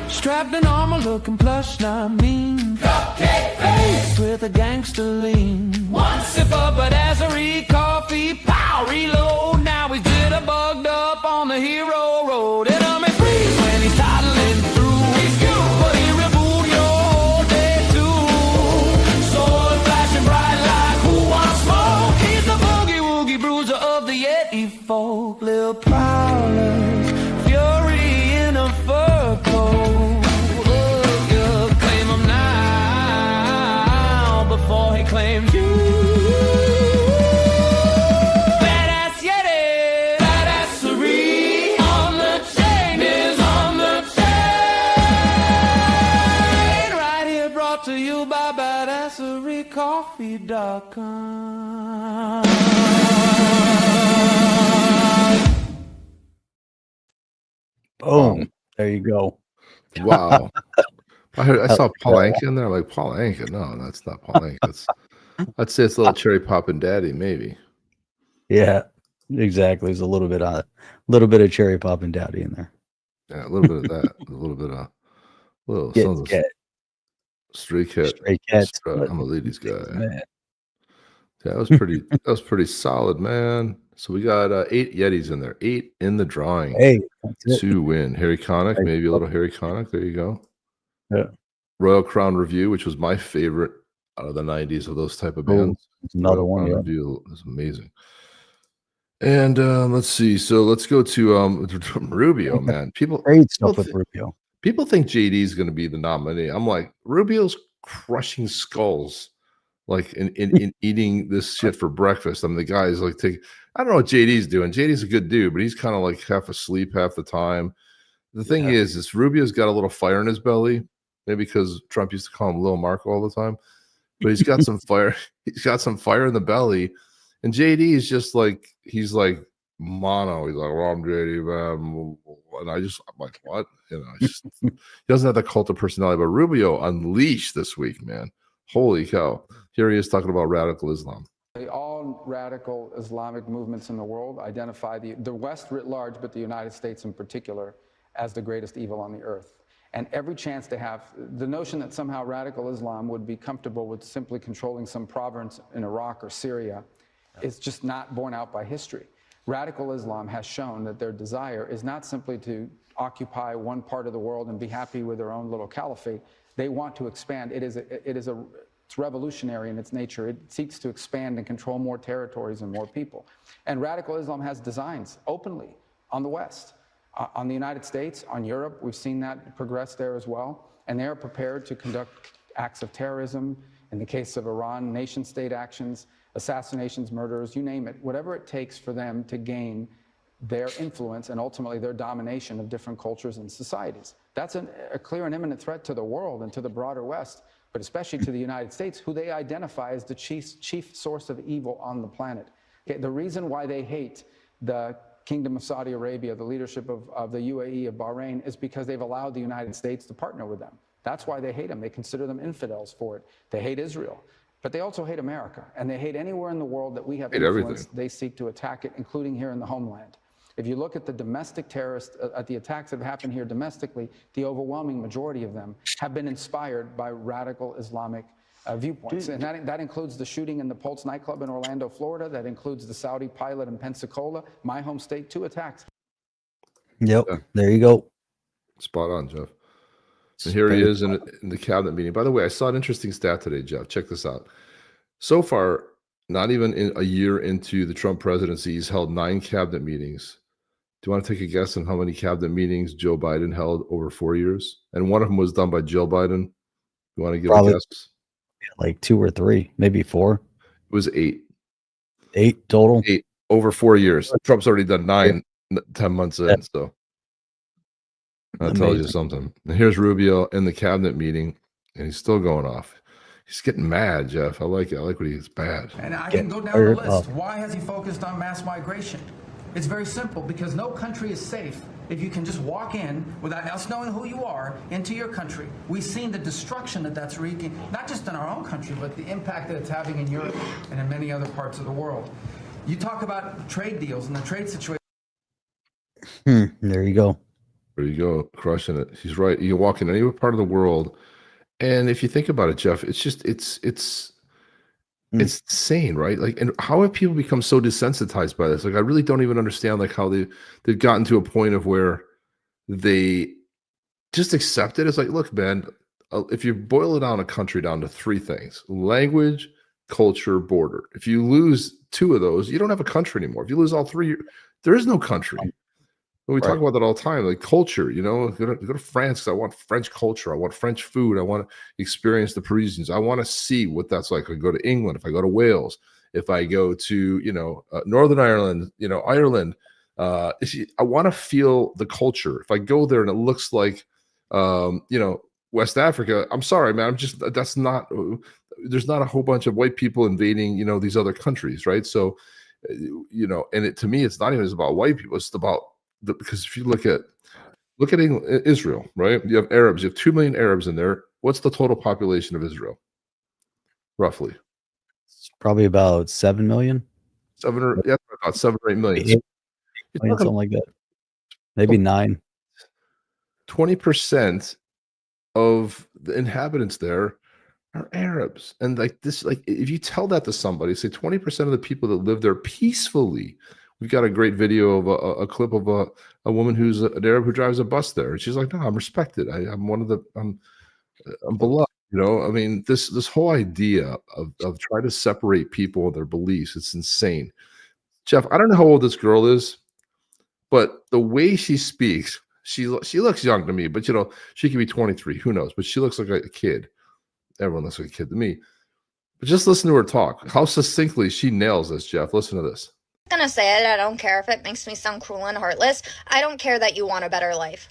Strapped in armor, looking plush, not mean. Cupcake face with a gangster lean. One sip of a Desiree coffee, pow, reload. Now he's jitterbugged up on the hero road. It'll me freeze when he's toddling through. He's cute, but he reboot your whole day too. Sword flashing bright like who wants smoke. He's the boogie woogie bruiser of the Yeti folk. Lil Prowler's fury in a fur coat. Before he claims you. Badass Yeti, badassery. On the chain is on the chain. Right here brought to you by badasserycoffee.com. Boom. There you go. wow. I saw Paul Anka in there. Like, Paul Anka? No, that's not Paul Anka. I'd say it's a little cherry poppin' daddy, maybe. Yeah, exactly. There's a little bit of cherry pop and dowdy in there. Yeah, a little bit of that. A little bit of some Cat. Stray Cat. Stray Cats. I'm a ladies guy. Man. Yeah, that was pretty solid, man. So we got 8 Yetis in there. 8 in the drawing. Hey, that's it. 2 win. Harry Connick, maybe a little Harry Connick. There you go. Yeah. Royal Crown Review, which was my favorite out of the 90s of those type of bands. It's another Royal one. Crown Yeah. Review is amazing. And let's see. So let's go to Rubio, man. Great stuff with Rubio. People think JD is going to be the nominee. I'm like, Rubio's crushing skulls, like in eating this shit for breakfast. I mean, the guy's like, I don't know what JD's doing. JD's a good dude, but he's kind of like half asleep half the time. The thing is Rubio's got a little fire in his belly, maybe because Trump used to call him Lil Marco all the time. But he's got some fire. He's got some fire in the belly. And JD is just like, he's like mono. He's like, well, I'm JD, man. And I'm like, what? You know, he doesn't have the cult of personality. But Rubio unleashed this week, man. Holy cow. Here he is talking about radical Islam. All radical Islamic movements in the world identify the West writ large, but the United States in particular, as the greatest evil on the earth. And every chance they have, the notion that somehow radical Islam would be comfortable with simply controlling some province in Iraq or Syria is just not borne out by history. Radical Islam has shown that their desire is not simply to occupy one part of the world and be happy with their own little caliphate. They want to expand. It's revolutionary in its nature. It seeks to expand and control more territories and more people. And radical Islam has designs openly on the West. On the United States, on Europe, we've seen that progress there as well. And they are prepared to conduct acts of terrorism. In the case of Iran, nation-state actions, assassinations, murders, you name it, whatever it takes for them to gain their influence and ultimately their domination of different cultures and societies. That's a clear and imminent threat to the world and to the broader West. but especially to the United States, who they identify as the chief source of evil on the planet. Okay, the reason why they hate the Kingdom of Saudi Arabia, the leadership of the UAE, of Bahrain, is because they've allowed the United States to partner with them. That's why they hate them. They consider them infidels for it. They hate Israel. But they also hate America, and they hate anywhere in the world that we have influence. They seek to attack it, including here in the homeland. If you look at the domestic terrorists, at the attacks that have happened here domestically, the overwhelming majority of them have been inspired by radical Islamic viewpoints. And that includes the shooting in the Pulse nightclub in Orlando, Florida. That includes the Saudi pilot in Pensacola, my home state, 2 attacks. Yep, there you go. Spot on, Jeff. And here he is in the cabinet meeting. By the way, I saw an interesting stat today, Jeff. Check this out. So far, not even in a year into the Trump presidency, he's held 9 cabinet meetings. Do you want to take a guess on how many cabinet meetings Joe Biden held over 4 years? And one of them was done by Jill Biden. You want to give a guess? Like 2 or 3, maybe 4. It was 8. 8 total? 8 over 4 years. Trump's already done 9, 10 months in, so that tells you something. And here's Rubio in the cabinet meeting, and he's still going off. He's getting mad, Jeff. I like it. I like when he's bad. And I can go down the list. Why has he focused on mass migration? It's very simple, because no country is safe if you can just walk in without us knowing who you are into your country. We've seen the destruction that that's wreaking, not just in our own country, but the impact that it's having in Europe and in many other parts of the world. You talk about trade deals and the trade situation. There you go. There you go, crushing it. He's right. You can walk in any part of the world, and if you think about it, Jeff, it's just it's insane, right? Like, and how have people become so desensitized by this? Like, I really don't even understand like how they've gotten to a point of where they just accept it. It's like, look, man, if you boil it down a country down to 3 things: language, culture, border. If you lose 2 of those, you don't have a country anymore. If you lose all 3, there is no country. We talk about that all the time, like culture, go to France because I want French culture. I want French food. I want to experience the Parisians. I want to see what that's like. I go to England, if I go to Wales, if I go to, Northern Ireland, Ireland, I want to feel the culture. If I go there and it looks like, West Africa, I'm sorry, man. There's not a whole bunch of white people invading, these other countries, right? So, and to me, it's not even about white people. It's about because if you look at Israel, right? You have Arabs. You have 2 million Arabs in there. What's the total population of Israel, roughly? It's probably about 7 million. About 7 or 8 million. Something like that. Maybe 9. 20% of the inhabitants there are Arabs, and if you tell that to somebody, say 20% of the people that live there peacefully. We've got a great video of a clip of a woman who's an Arab who drives a bus there. And she's like, no, I'm respected. I'm beloved. I mean, this whole idea of trying to separate people and their beliefs, it's insane. Jeff, I don't know how old this girl is, but the way she speaks, she looks young to me, but she could be 23. Who knows? But she looks like a kid. Everyone looks like a kid to me. But just listen to her talk. How succinctly she nails this, Jeff. Listen to this. I'm gonna say it. I don't care if it makes me sound cruel and heartless. I don't care that you want a better life.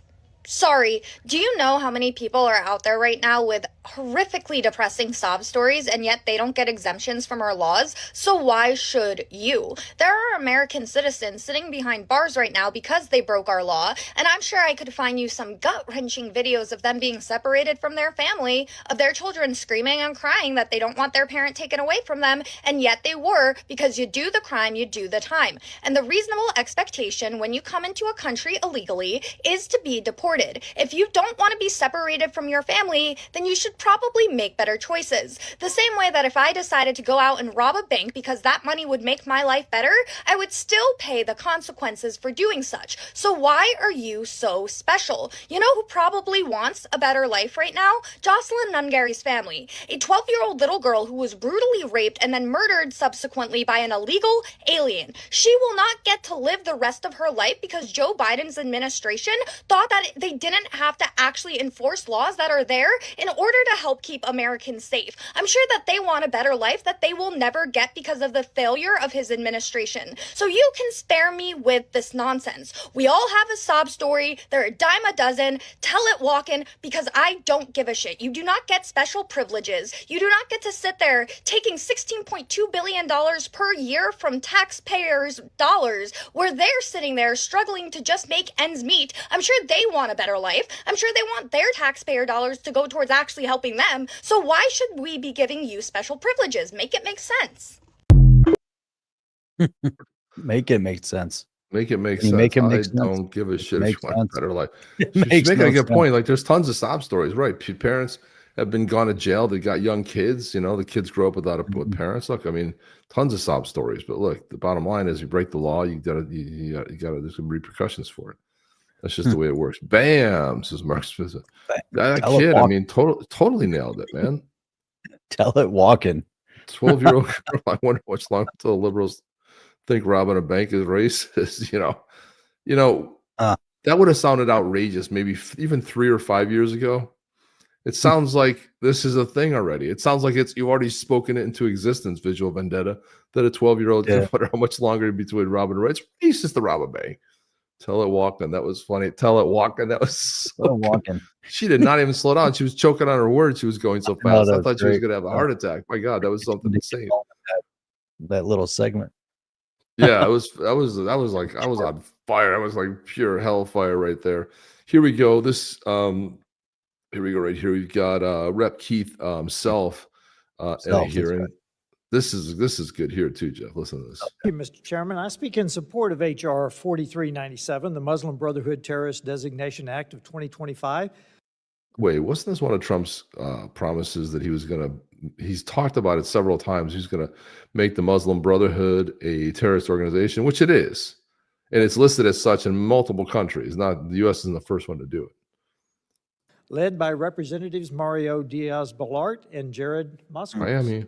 Sorry, do you know how many people are out there right now with horrifically depressing sob stories, and yet they don't get exemptions from our laws? So why should you? There are American citizens sitting behind bars right now because they broke our law, and I'm sure I could find you some gut-wrenching videos of them being separated from their family, of their children screaming and crying that they don't want their parent taken away from them, and yet they were, because you do the crime, you do the time. And the reasonable expectation when you come into a country illegally is to be deported. If you don't want to be separated from your family, then you should probably make better choices. The same way that if I decided to go out and rob a bank because that money would make my life better, I would still pay the consequences for doing such. So why are you so special? You know who probably wants a better life right now? Jocelyn Nungary's family, a 12-year-old little girl who was brutally raped and then murdered subsequently by an illegal alien. She will not get to live the rest of her life because Joe Biden's administration thought that they didn't have to actually enforce laws that are there in order to help keep Americans safe. I'm sure that they want a better life that they will never get because of the failure of his administration. So you can spare me with this nonsense. We all have a sob story. They're a dime a dozen. Tell it walking, because I don't give a shit. You do not get special privileges. You do not get to sit there taking $16.2 billion per year from taxpayers' dollars, where they're sitting there struggling to just make ends meet. I'm sure they want a better life. I'm sure they want their taxpayer dollars to go towards actually helping them. So why should we be giving you special privileges? Make it make sense. Make it make sense. Make it make Can you sense. make it make I sense? don't give a shit if you Makes want a sense. better life. It She's makes making no a good sense. point. Like, there's tons of sob stories, right? Parents have been gone to jail. They got young kids. You know, the kids grow up with parents. Look, I mean, tons of sob stories. But look, the bottom line is, you break the law, you gotta. There's some repercussions for it. That's just the way it works. Bam, says Mark Smith. That Tell it kid, I walk. mean, totally nailed it, man. Tell it walking. 12-year-old girl. I wonder what's long until the liberals think robbing a bank is racist. That would have sounded outrageous maybe even 3 or 5 years ago. It sounds like this is a thing already. It sounds like you've already spoken it into existence, Visual Vendetta, that a 12-year-old Yeah. kid, wonder how much longer between robbing and it's racist to rob a bank. Tell it walking. That was funny. Tell it walking. That was so Tell it good. walking. She did not even slow down. She was choking on her words. She was going so No, fast. that I was thought she was great. going to have a heart attack. My God, that was something insane. That little segment. Yeah, I was on fire. I was like pure hellfire right there. Here we go. Here we go right here. We've got Rep Keith Self in a Self, that's hearing. right. This is good here too, Jeff. Listen to this. Thank you, Mr. Chairman. I speak in support of H.R. 4397, the Muslim Brotherhood Terrorist Designation Act of 2025. Wait, wasn't this one of Trump's promises that he's talked about it several times. He's going to make the Muslim Brotherhood a terrorist organization, which it is. And it's listed as such in multiple countries. The U.S. isn't the first one to do it. Led by Representatives Mario Diaz-Balart and Jared Moskowitz. Miami.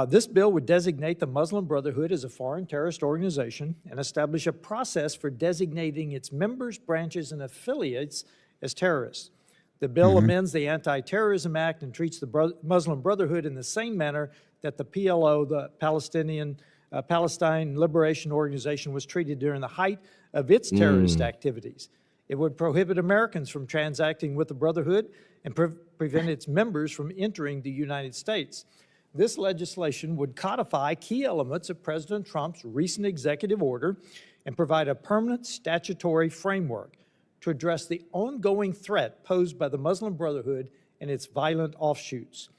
This bill would designate the Muslim Brotherhood as a foreign terrorist organization and establish a process for designating its members, branches, and affiliates as terrorists. The bill amends the Anti-Terrorism Act and treats the Muslim Brotherhood in the same manner that the PLO, the Palestine Liberation Organization, was treated during the height of its terrorist activities. It would prohibit Americans from transacting with the Brotherhood and prevent its members from entering the United States. This legislation would codify key elements of President Trump's recent executive order and provide a permanent statutory framework to address the ongoing threat posed by the Muslim Brotherhood and its violent offshoots.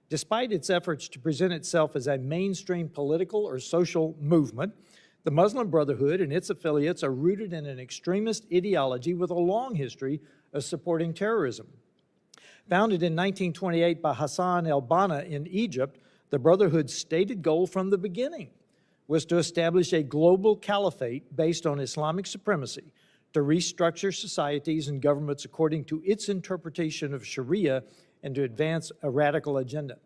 Despite its efforts to present itself as a mainstream political or social movement, the Muslim Brotherhood and its affiliates are rooted in an extremist ideology with a long history of supporting terrorism. Founded in 1928 by Hassan el-Banna in Egypt, the Brotherhood's stated goal from the beginning was to establish a global caliphate based on Islamic supremacy, to restructure societies and governments according to its interpretation of Sharia, and to advance a radical agenda.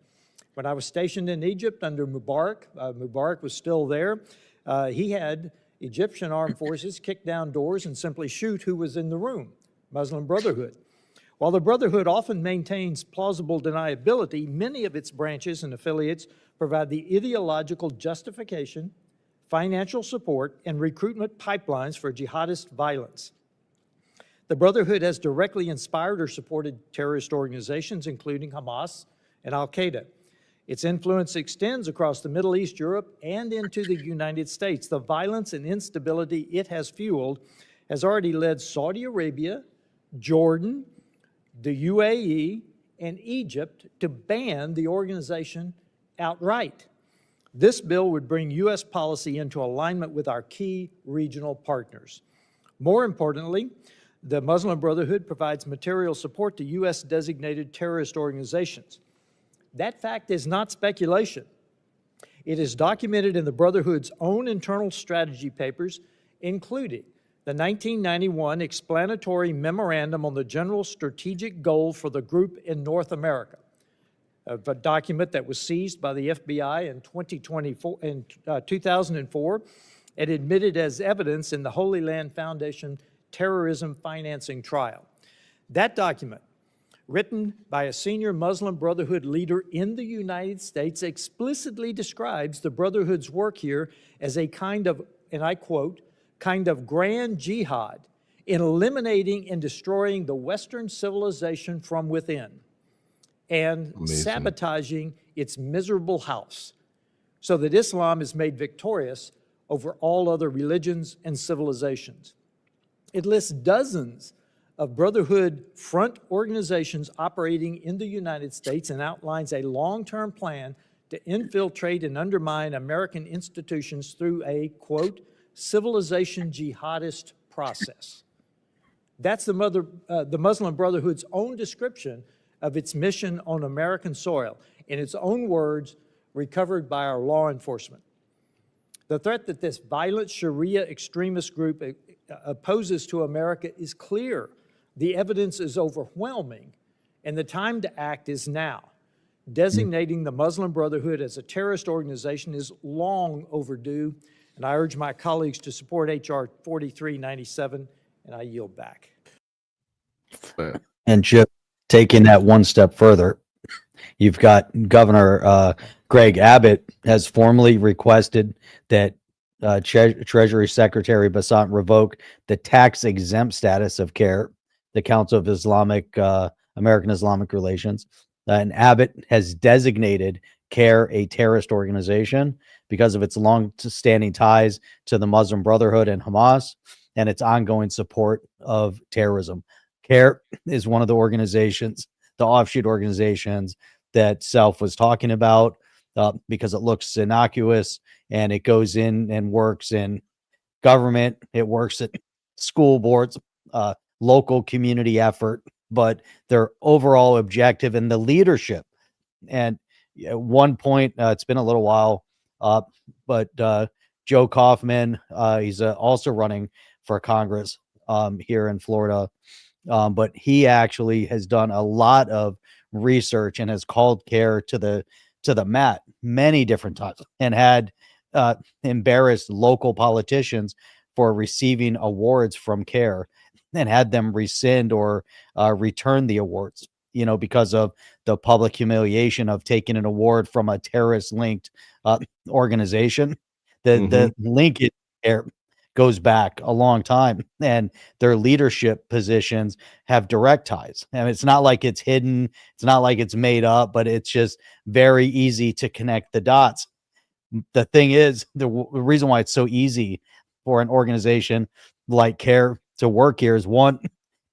When I was stationed in Egypt under Mubarak, Mubarak was still there, he had Egyptian armed forces kick down doors and simply shoot who was in the room, Muslim Brotherhood. While the Brotherhood often maintains plausible deniability, many of its branches and affiliates provide the ideological justification, financial support, and recruitment pipelines for jihadist violence. The Brotherhood has directly inspired or supported terrorist organizations, including Hamas and Al-Qaeda. Its influence extends across the Middle East, Europe, and into the United States. The violence and instability it has fueled has already led Saudi Arabia, Jordan, the UAE, and Egypt to ban the organization outright. This bill would bring U.S. policy into alignment with our key regional partners. More importantly, the Muslim Brotherhood provides material support to U.S. designated terrorist organizations. That fact is not speculation. It is documented in the Brotherhood's own internal strategy papers, including the 1991 explanatory memorandum on the general strategic goal for the group in North America, a document that was seized by the FBI in 2004 and admitted as evidence in the Holy Land Foundation terrorism financing trial. That document, written by a senior Muslim Brotherhood leader in the United States, explicitly describes the Brotherhood's work here as a kind of, and I quote, kind of grand jihad in eliminating and destroying the Western civilization from within and sabotaging its miserable house so that Islam is made victorious over all other religions and civilizations. It lists dozens of Brotherhood front organizations operating in the United States and outlines a long-term plan to infiltrate and undermine American institutions through a, quote, civilization jihadist process. That's the Muslim Brotherhood's own description of its mission on American soil, in its own words, recovered by our law enforcement. The threat that this violent Sharia extremist group opposes to America is clear. The evidence is overwhelming, and the time to act is now. Designating the Muslim Brotherhood as a terrorist organization is long overdue, and I urge my colleagues to support H.R. 4397, and I yield back. And Chip, taking that one step further, you've got Governor Greg Abbott has formally requested that Treasury Secretary Bassant revoke the tax-exempt status of CAIR, the Council of American Islamic Relations. And Abbott has designated CAIR a terrorist organization because of its long-standing ties to the Muslim Brotherhood and Hamas and its ongoing support of terrorism. CAIR is one of the organizations, the offshoot organizations that Self was talking about, because it looks innocuous and it goes in and works in government. It works at school boards, local community effort, but their overall objective and the leadership. And at one point, it's been a little while, but Joe Kaufman, he's also running for Congress here in Florida. But he actually has done a lot of research and has called CAIR to the mat many different times and had embarrassed local politicians for receiving awards from CAIR and had them rescind or return the awards, because of the public humiliation of taking an award from a terrorist-linked organization. The linkage CAIR goes back a long time, and their leadership positions have direct ties. And it's not like it's hidden, it's not like it's made up, but it's just very easy to connect the dots. The thing is, the reason why it's so easy for an organization like CAIR to work here is, one,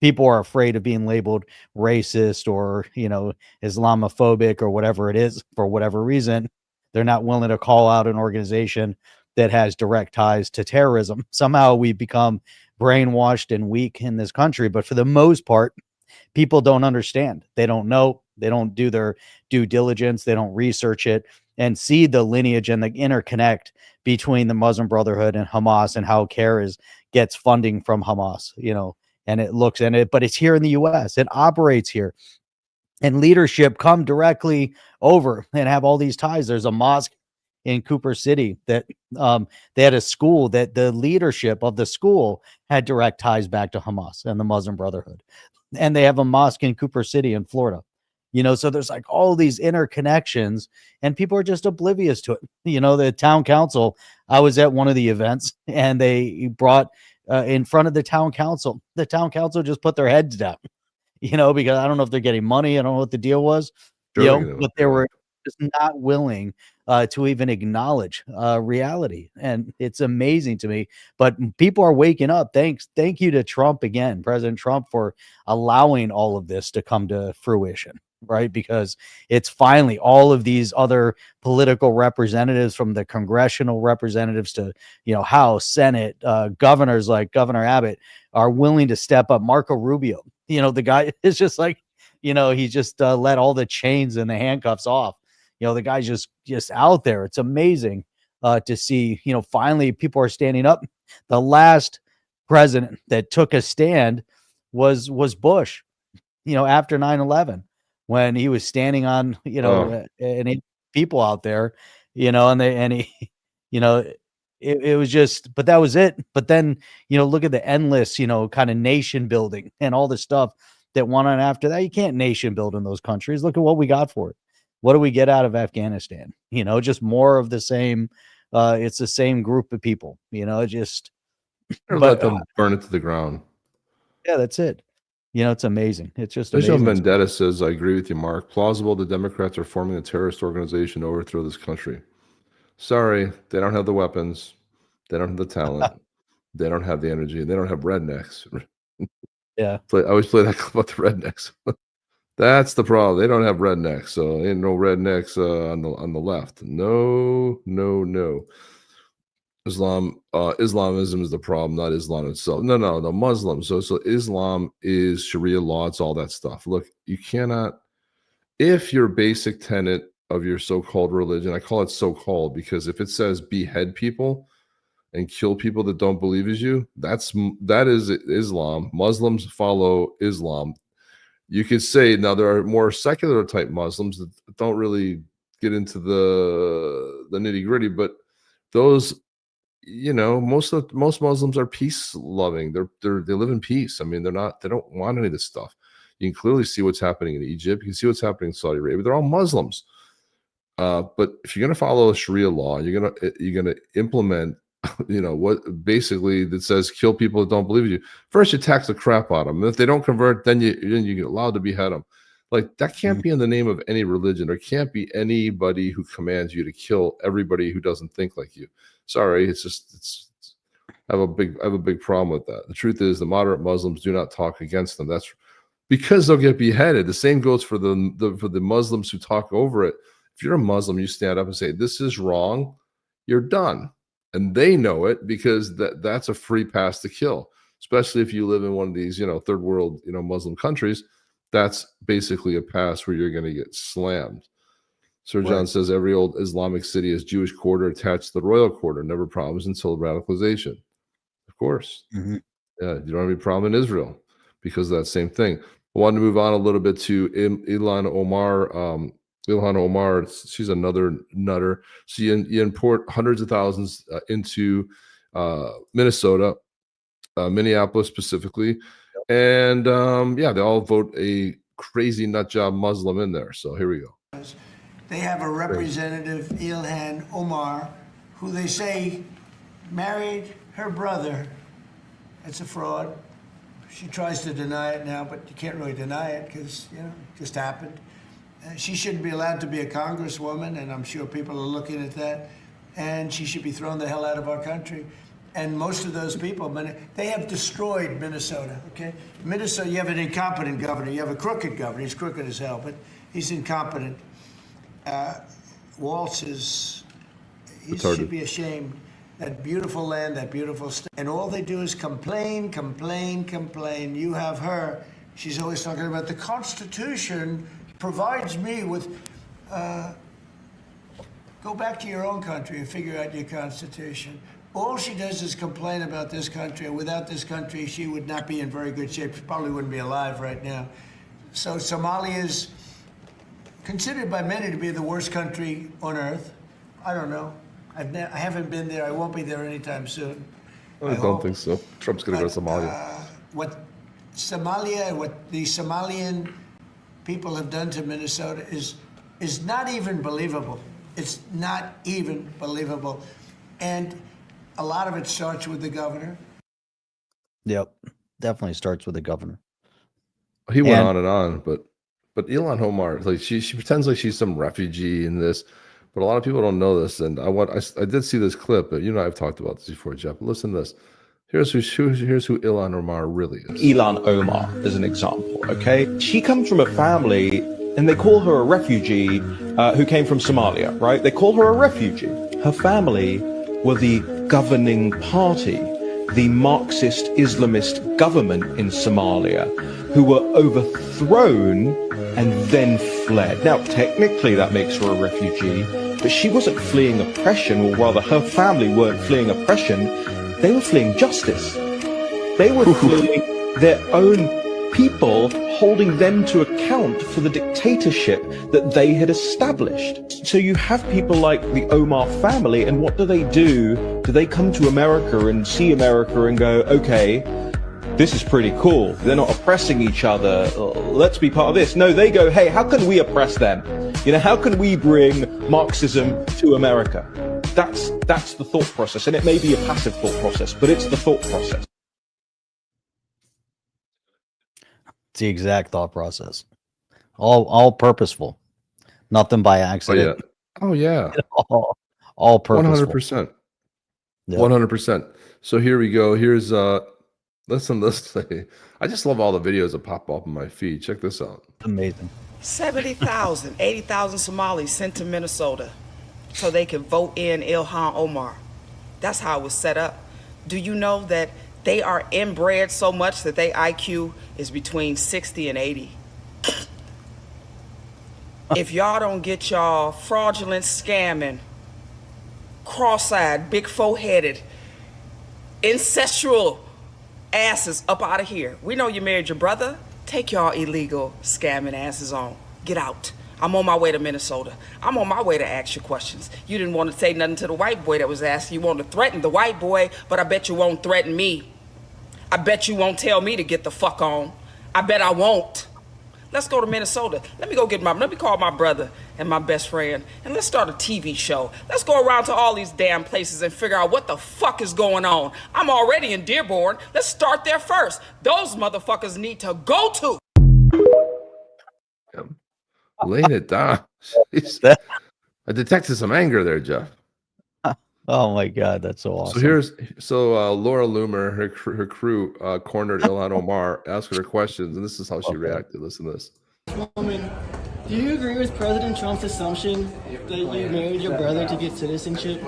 people are afraid of being labeled racist or, Islamophobic or whatever it is for whatever reason. They're not willing to call out an organization that has direct ties to terrorism. Somehow we become brainwashed and weak in this country, but for the most part, people don't understand. They don't know. They don't do their due diligence. They don't research it and see the lineage and the interconnect between the Muslim Brotherhood and Hamas and how CAIR gets funding from Hamas, and it looks in it, but it's here in the US. It operates here. And leadership come directly over and have all these ties. There's a mosque in Cooper City that they had a school that the leadership of the school had direct ties back to Hamas and the Muslim Brotherhood. And they have a mosque in Cooper City in Florida. So there's like all these interconnections and people are just oblivious to it. The town council, I was at one of the events and they brought in front of the town council just put their heads down, because I don't know if they're getting money. I don't know what the deal was, but they were just not willing to even acknowledge reality. And it's amazing to me, but people are waking up. Thank you to Trump again, President Trump, for allowing all of this to come to fruition, right? Because it's finally all of these other political representatives, from the congressional representatives to, House, Senate, governors like Governor Abbott, are willing to step up. Marco Rubio, the guy is just like, he just let all the chains and the handcuffs off. The guy's just out there. It's amazing to see, finally people are standing up. The last president that took a stand was Bush, after 9/11, when he was standing on, and people out there, it was just, but that was it. But then, look at the endless, kind of nation building and all this stuff that went on after that. You can't nation build in those countries. Look at what we got for it. What do we get out of Afghanistan? Just more of the same. It's the same group of people, just let them burn it to the ground. Yeah, that's it. It's amazing. It's just Visual amazing. Vendetta says, I agree with you, Mark. Plausible the Democrats are forming a terrorist organization to overthrow this country. Sorry, they don't have the weapons. They don't have the talent. They don't have the energy. They don't have rednecks. Yeah. I always play that clip about the rednecks. That's the problem. They don't have rednecks. So ain't no rednecks on the left. No. Islamism is the problem, not Islam itself. No, Muslims. So Islam is Sharia law. It's all that stuff. Look, you cannot, if your basic tenet of your so-called religion, I call it so-called because if it says behead people and kill people that don't believe as you, that is Islam. Muslims follow Islam. You could say now there are more secular type Muslims that don't really get into the nitty-gritty, but those, most Muslims are peace loving. They live in peace. I mean, they don't want any of this stuff. You can clearly see what's happening in Egypt. You can see what's happening in Saudi Arabia. They're all Muslims. But if you're going to follow Sharia law, you're going to implement, what basically that says kill people that don't believe you. First, you tax the crap out of them. If they don't convert, then you get allowed to behead them. Like that can't be in the name of any religion. There can't be anybody who commands you to kill everybody who doesn't think like you. Sorry, I have a big problem with that. The truth is, the moderate Muslims do not talk against them. That's because they'll get beheaded. The same goes for the Muslims who talk over it. If you're a Muslim, you stand up and say this is wrong, you're done, and they know it because that's a free pass to kill. Especially if you live in one of these, third world, Muslim countries. That's basically a pass where you're going to get slammed. Sir John says every old Islamic city has Jewish quarter attached to the royal quarter. Never problems until radicalization. Of course. Mm-hmm. Yeah, you don't have any problem in Israel because of that same thing. I wanted to move on a little bit to Ilhan Omar. Ilhan Omar, she's another nutter. So you import hundreds of thousands into Minnesota, Minneapolis specifically. And they all vote a crazy nut job Muslim in there. So here we go. They have a representative, Ilhan Omar, who they say married her brother. It's a fraud. She tries to deny it now, but you can't really deny it because, it just happened. She shouldn't be allowed to be a congresswoman, and I'm sure people are looking at that. And she should be thrown the hell out of our country. And most of those people, they have destroyed Minnesota, okay? Minnesota, you have an incompetent governor. You have a crooked governor. He's crooked as hell, but he's incompetent. Waltz he should be ashamed. That beautiful land, that beautiful state. And all they do is complain. You have her. She's always talking about the Constitution provides me with, go back to your own country and figure out your Constitution. All she does is complain about this country. Without this country, she would not be in very good shape. She probably wouldn't be alive right now. So Somalia is considered by many to be the worst country on earth. I don't know. I haven't been there. I won't be there anytime soon. I don't think so. Trump's going to go to Somalia. What the Somalian people have done to Minnesota is not even believable. It's not even believable. And a lot of it starts with the governor. Yep. Definitely starts with the governor. He went on and on, but Ilhan Omar, like she pretends like she's some refugee in this, but a lot of people don't know this. And I did see this clip, but I've talked about this before, Jeff. Listen to this. Here's who Ilhan Omar really is. Ilhan Omar is an example, okay? She comes from a family, and they call her a refugee who came from Somalia, right? They call her a refugee. Her family were the governing party, the Marxist Islamist government in Somalia, who were overthrown and then fled. Now, technically that makes her a refugee, but she wasn't fleeing oppression, or rather her family weren't fleeing oppression, they were fleeing justice. They were fleeing their own people, holding them to account for the dictatorship that they had established. So you have people like the Omar family, and what do? Do they come to America and see America and go, okay, this is pretty cool. They're not oppressing each other. Let's be part of this. No, they go, hey, how can we oppress them? You know, how can we bring Marxism to America? That's the thought process. And it may be a passive thought process, but it's the thought process. It's the exact thought process. All purposeful. Nothing by accident. Oh yeah. all purposeful. 100%. 100%. So here we go. Here's listen, I just love all the videos that pop up on my feed. Check this out. Amazing. 70,000, 80,000 Somalis sent to Minnesota so they could vote in Ilhan Omar. That's how it was set up. Do you know that they are inbred so much that their IQ is between 60 and 80? If y'all don't get y'all fraudulent, scamming, cross-eyed, big four-headed, incestual asses up out of here. We know you married your brother. Take y'all illegal scamming asses on. Get out. I'm on my way to Minnesota. I'm on my way to ask you questions. You didn't want to say nothing to the white boy that was asking. You wanted to threaten the white boy, but I bet you won't threaten me. I bet you won't tell me to get the fuck on. I bet I won't. Let's go to Minnesota. Let me call my brother and my best friend, and let's start a TV show. Let's go around to all these damn places and figure out what the fuck is going on. I'm already in Dearborn. Let's start there first. Those motherfuckers need to go to. Laying it down. I detected some anger there, Jeff. Oh my God, that's so awesome. So Laura Loomer, her crew cornered Ilhan Omar, asked her questions, and this is how she reacted. Listen to this. Woman, do you agree with President Trump's assumption that you married your brother to get citizenship?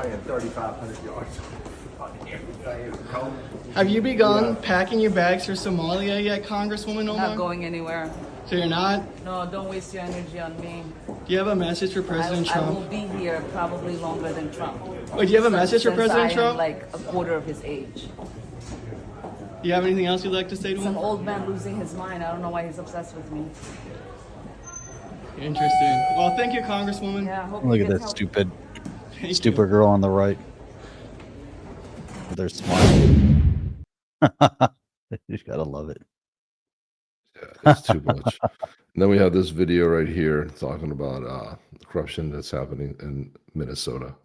Have you begun packing your bags for Somalia yet, Congresswoman Omar? Not going anywhere. So you're not? No, don't waste your energy on me. Do you have a message for President Trump? I will be here probably longer than Trump. Wait, do you have a message for President Trump? I'm like a quarter of his age. Do you have anything else you'd like to say to him? Some old man losing his mind. I don't know why he's obsessed with me. Interesting. Well, thank you, Congresswoman. Yeah, Look at that stupid girl on the right. They're smiling. You gotta love it. Yeah, it's too much. And then we have this video right here talking about the corruption that's happening in Minnesota.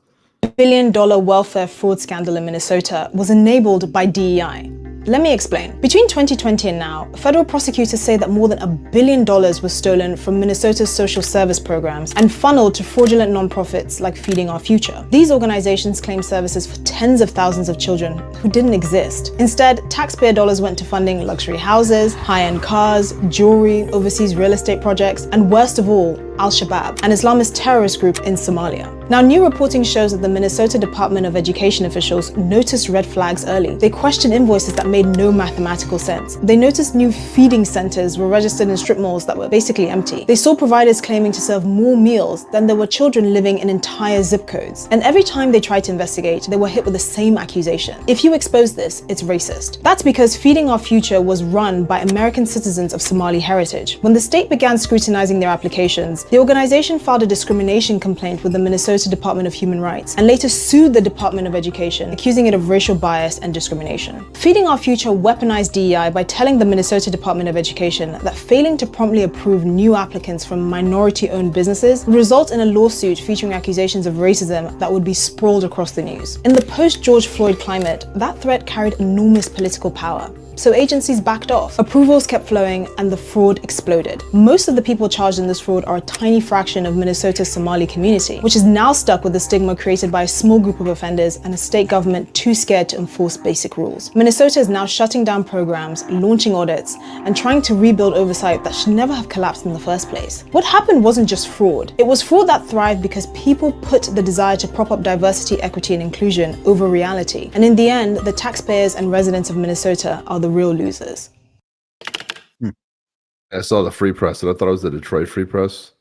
$1 billion welfare fraud scandal in Minnesota was enabled by DEI. Let me explain. Between 2020 and now, federal prosecutors say that more than $1 billion was stolen from Minnesota's social service programs and funneled to fraudulent nonprofits like Feeding Our Future. These organizations claim services for tens of thousands of children who didn't exist. Instead, taxpayer dollars went to funding luxury houses, high-end cars, jewelry, overseas real estate projects, and worst of all, Al-Shabaab, an Islamist terrorist group in Somalia. Now, new reporting shows that the Minnesota Department of Education officials noticed red flags early. They questioned invoices that made no mathematical sense. They noticed new feeding centers were registered in strip malls that were basically empty. They saw providers claiming to serve more meals than there were children living in entire zip codes. And every time they tried to investigate, they were hit with the same accusation. If you expose this, it's racist. That's because Feeding Our Future was run by American citizens of Somali heritage. When the state began scrutinizing their applications, the organization filed a discrimination complaint with the Minnesota Department of Human Rights and later sued the Department of Education, accusing it of racial bias and discrimination. Feeding Our Future weaponized DEI by telling the Minnesota Department of Education that failing to promptly approve new applicants from minority-owned businesses would result in a lawsuit featuring accusations of racism that would be sprawled across the news. In the post-George Floyd climate, that threat carried enormous political power. So agencies backed off, approvals kept flowing, and the fraud exploded. Most of the people charged in this fraud are a tiny fraction of Minnesota's Somali community, which is now stuck with the stigma created by a small group of offenders and a state government too scared to enforce basic rules. Minnesota is now shutting down programs, launching audits, and trying to rebuild oversight that should never have collapsed in the first place. What happened wasn't just fraud. It was fraud that thrived because people put the desire to prop up diversity, equity, and inclusion over reality. And in the end, the taxpayers and residents of Minnesota are the real losers. I saw the Free Press, and I thought it was the Detroit Free Press,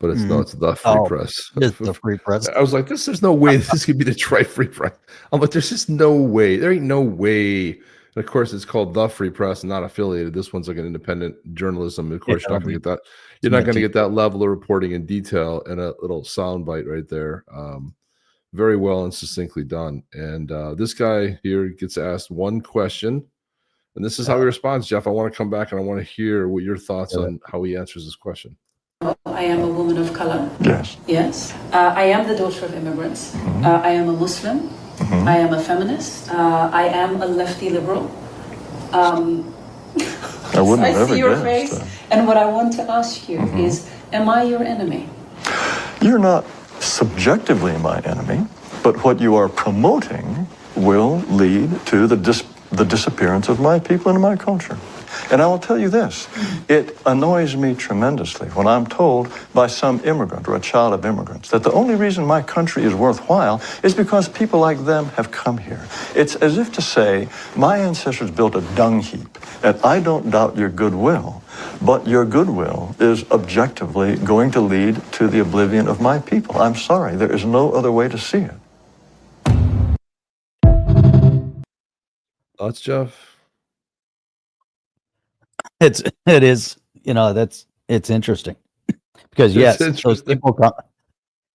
but it's no, it's the Free Press. It's the Free Press. I was like, there's no way this could be Detroit Free Press. I'm like, there's just no way. There ain't no way. And of course, it's called the Free Press and not affiliated. This one's like an independent journalism. Of course, you're not going to get that. You're not going to get that level of reporting in detail in a little sound bite right there. Very well and succinctly done. And this guy here gets asked one question. And this is how he responds, Jeff. I want to come back and I want to hear what your thoughts on how he answers this question. I am a woman of color. Yes. Yes. I am the daughter of immigrants. I am a Muslim. I am a feminist. I am a lefty liberal. I wouldn't I have see ever your guessed face. that. And what I want to ask you is, am I your enemy? You're not subjectively my enemy, but what you are promoting will lead to the disappearance of my people and my culture. And I will tell you this, it annoys me tremendously when I'm told by some immigrant or a child of immigrants that the only reason my country is worthwhile is because people like them have come here. It's as if to say, my ancestors built a dung heap, and I don't doubt your goodwill, but your goodwill is objectively going to lead to the oblivion of my people. I'm sorry, there is no other way to see it. Thoughts, Jeff? It is, it's interesting because yes, those people,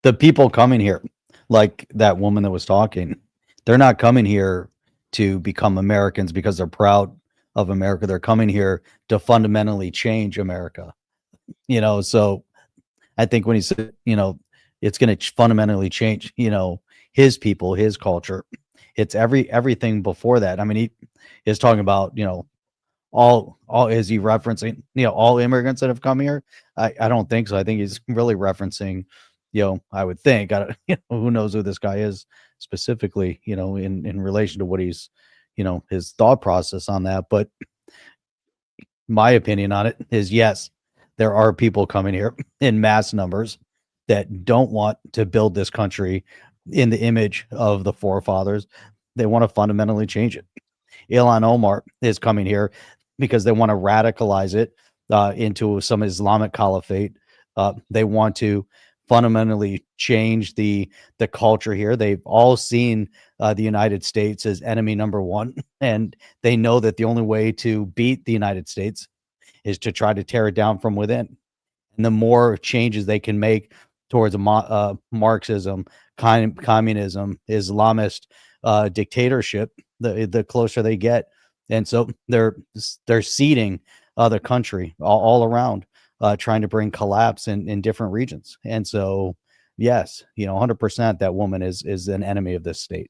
the people coming here, like that woman that was talking, they're not coming here to become Americans because they're proud of America. They're coming here to fundamentally change America, so I think when he said, it's going to fundamentally change, his people, his culture, it's everything before that. I mean, he is talking about, all is he referencing all immigrants that have come here? I don't think so. I think he's really referencing, I would think, who knows who this guy is specifically, in relation to what he's, his thought process on that. But my opinion on it is, yes, there are people coming here in mass numbers that don't want to build this country in the image of the forefathers. They want to fundamentally change it. Ilhan Omar is coming here because they want to radicalize it into some Islamic caliphate. They want to fundamentally change the culture here. They've all seen the United States as enemy number one, and they know that the only way to beat the United States is to try to tear it down from within. And the more changes they can make towards Marxism, communism, Islamist dictatorship, the closer they get. And so they're seeding the country all around, trying to bring collapse in different regions. And so, yes, 100% that woman is an enemy of this state,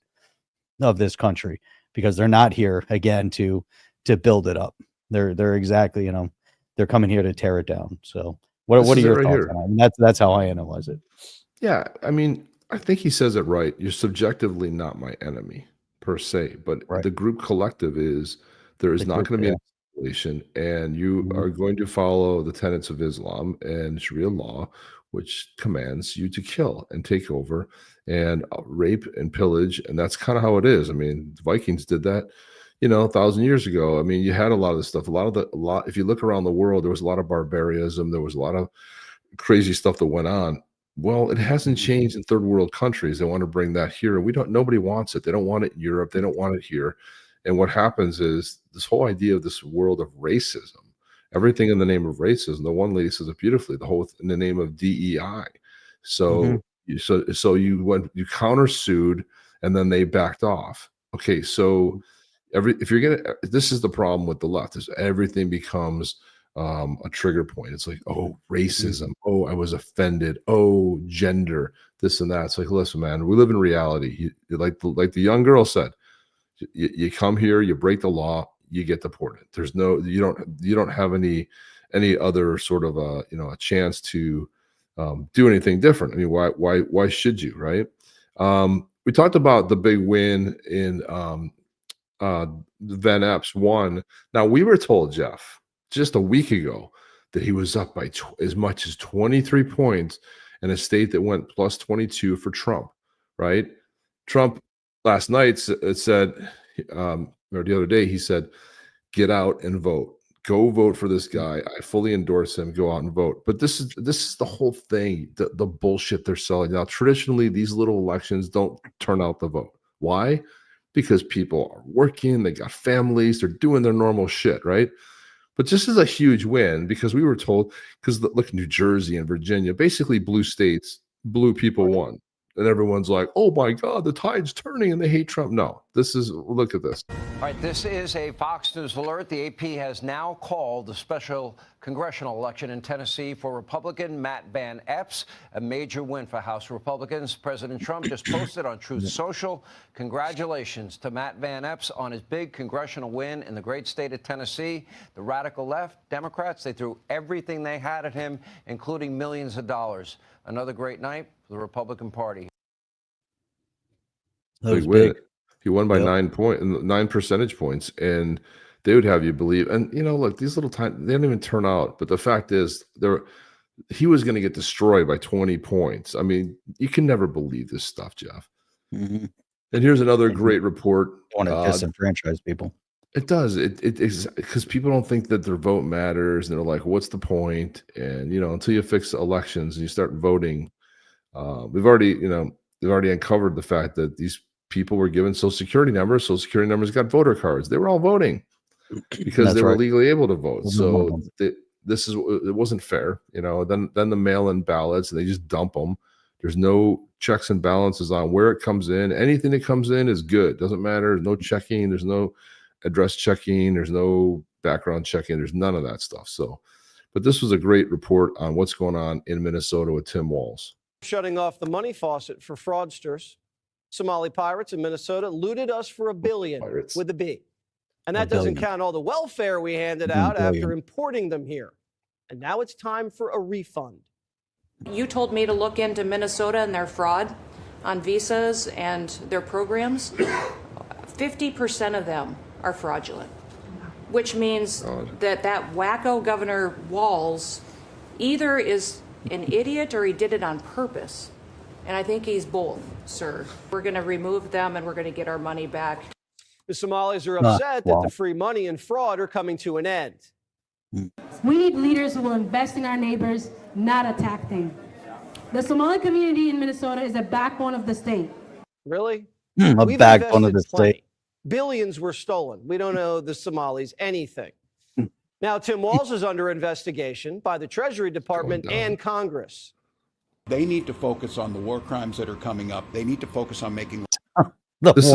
of this country, because they're not here again to build it up. They're exactly, they're coming here to tear it down. So what are your thoughts on that? That's how I analyze it. Yeah, I mean, I think he says it right. You're subjectively not my enemy per se, but the group collective is, there is not going to be an escalation, and you are going to follow the tenets of Islam and Sharia law, which commands you to kill and take over and rape and pillage. And that's kind of how it is. I mean, the Vikings did that, 1,000 years ago. I mean, you had a lot of this stuff, if you look around the world, there was a lot of barbarism. There was a lot of crazy stuff that went on. Well, it hasn't changed in third world countries. They want to bring that here. And nobody wants it. They don't want it in Europe. They don't want it here. And what happens is this whole idea of this world of racism, everything in the name of racism. The one lady says it beautifully, the whole in the name of DEI. So, you countersued, and then they backed off. Okay. So this is the problem with the left, is everything becomes a trigger point. It's like, oh, racism. Oh, I was offended. Oh, gender, this and that. It's like, listen, man, we live in reality. Like the young girl said, you come here, you break the law, you get deported. There's you don't have any other sort of a chance to do anything different. I mean, why should you, right? We talked about the big win in Van Epps won. Now, we were told, Jeff, just a week ago, that he was up by as much as 23 points in a state that went plus 22 for Trump, right? Trump last night said, or the other day, he said, get out and vote. Go vote for this guy. I fully endorse him. Go out and vote. But this is the whole thing, the bullshit they're selling. Now, traditionally, these little elections don't turn out the vote. Why? Because people are working, they got families, they're doing their normal shit, right? But this is a huge win because we were told, because look, New Jersey and Virginia, basically blue states, blue people won. and everyone's like, oh my God, the tide's turning and they hate Trump. No, look at this. All right, this is a Fox News alert. The AP has now called the special congressional election in Tennessee for Republican Matt Van Epps, a major win for House Republicans. President Trump just posted on Truth Social, congratulations to Matt Van Epps on his big congressional win in the great state of Tennessee. The radical left, Democrats, they threw everything they had at him, including millions of dollars. Another great night for the Republican Party. Big win. He won by 9 percentage points, and they would have you believe. And look, these little times they don't even turn out. But the fact is, he was going to get destroyed by 20 points. I mean, you can never believe this stuff, Jeff. Mm-hmm. And here's another great report. Want to disenfranchise people? It does. It is because people don't think that their vote matters, and they're like, "What's the point?" And until you fix elections and you start voting, we've already uncovered the fact that these people were given Social Security numbers. Social Security numbers got voter cards. They were all voting because they were legally able to vote. So it wasn't fair. Then the mail-in ballots, and they just dump them. There's no checks and balances on where it comes in. Anything that comes in is good. Doesn't matter. There's no checking. There's no address checking. There's no background checking. There's none of that stuff. But this was a great report on what's going on in Minnesota with Tim Walz. Shutting off the money faucet for fraudsters. Somali pirates in Minnesota looted us for $1 billion with a B. And that doesn't count all the welfare we handed out after importing them here. And now it's time for a refund. You told me to look into Minnesota and their fraud on visas and their programs. 50% of them are fraudulent, which means that wacko Governor Walz either is an idiot or he did it on purpose. And I think he's both, sir. We're going to remove them and we're going to get our money back. The Somalis are upset that the free money and fraud are coming to an end. We need leaders who will invest in our neighbors, not attack them. The Somali community in Minnesota is a backbone of the state. Really? A backbone of the state. Billions were stolen. We don't owe the Somalis anything. Now, Tim Walz is under investigation by the Treasury Department and Congress. They need to focus on the war crimes that are coming up. They need to focus on making. This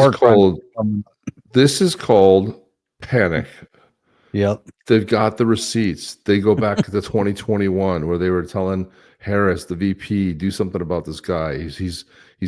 is called panic. Yep. They've got the receipts. They go back to 2021 where they were telling Harris, the VP, do something about this guy. He's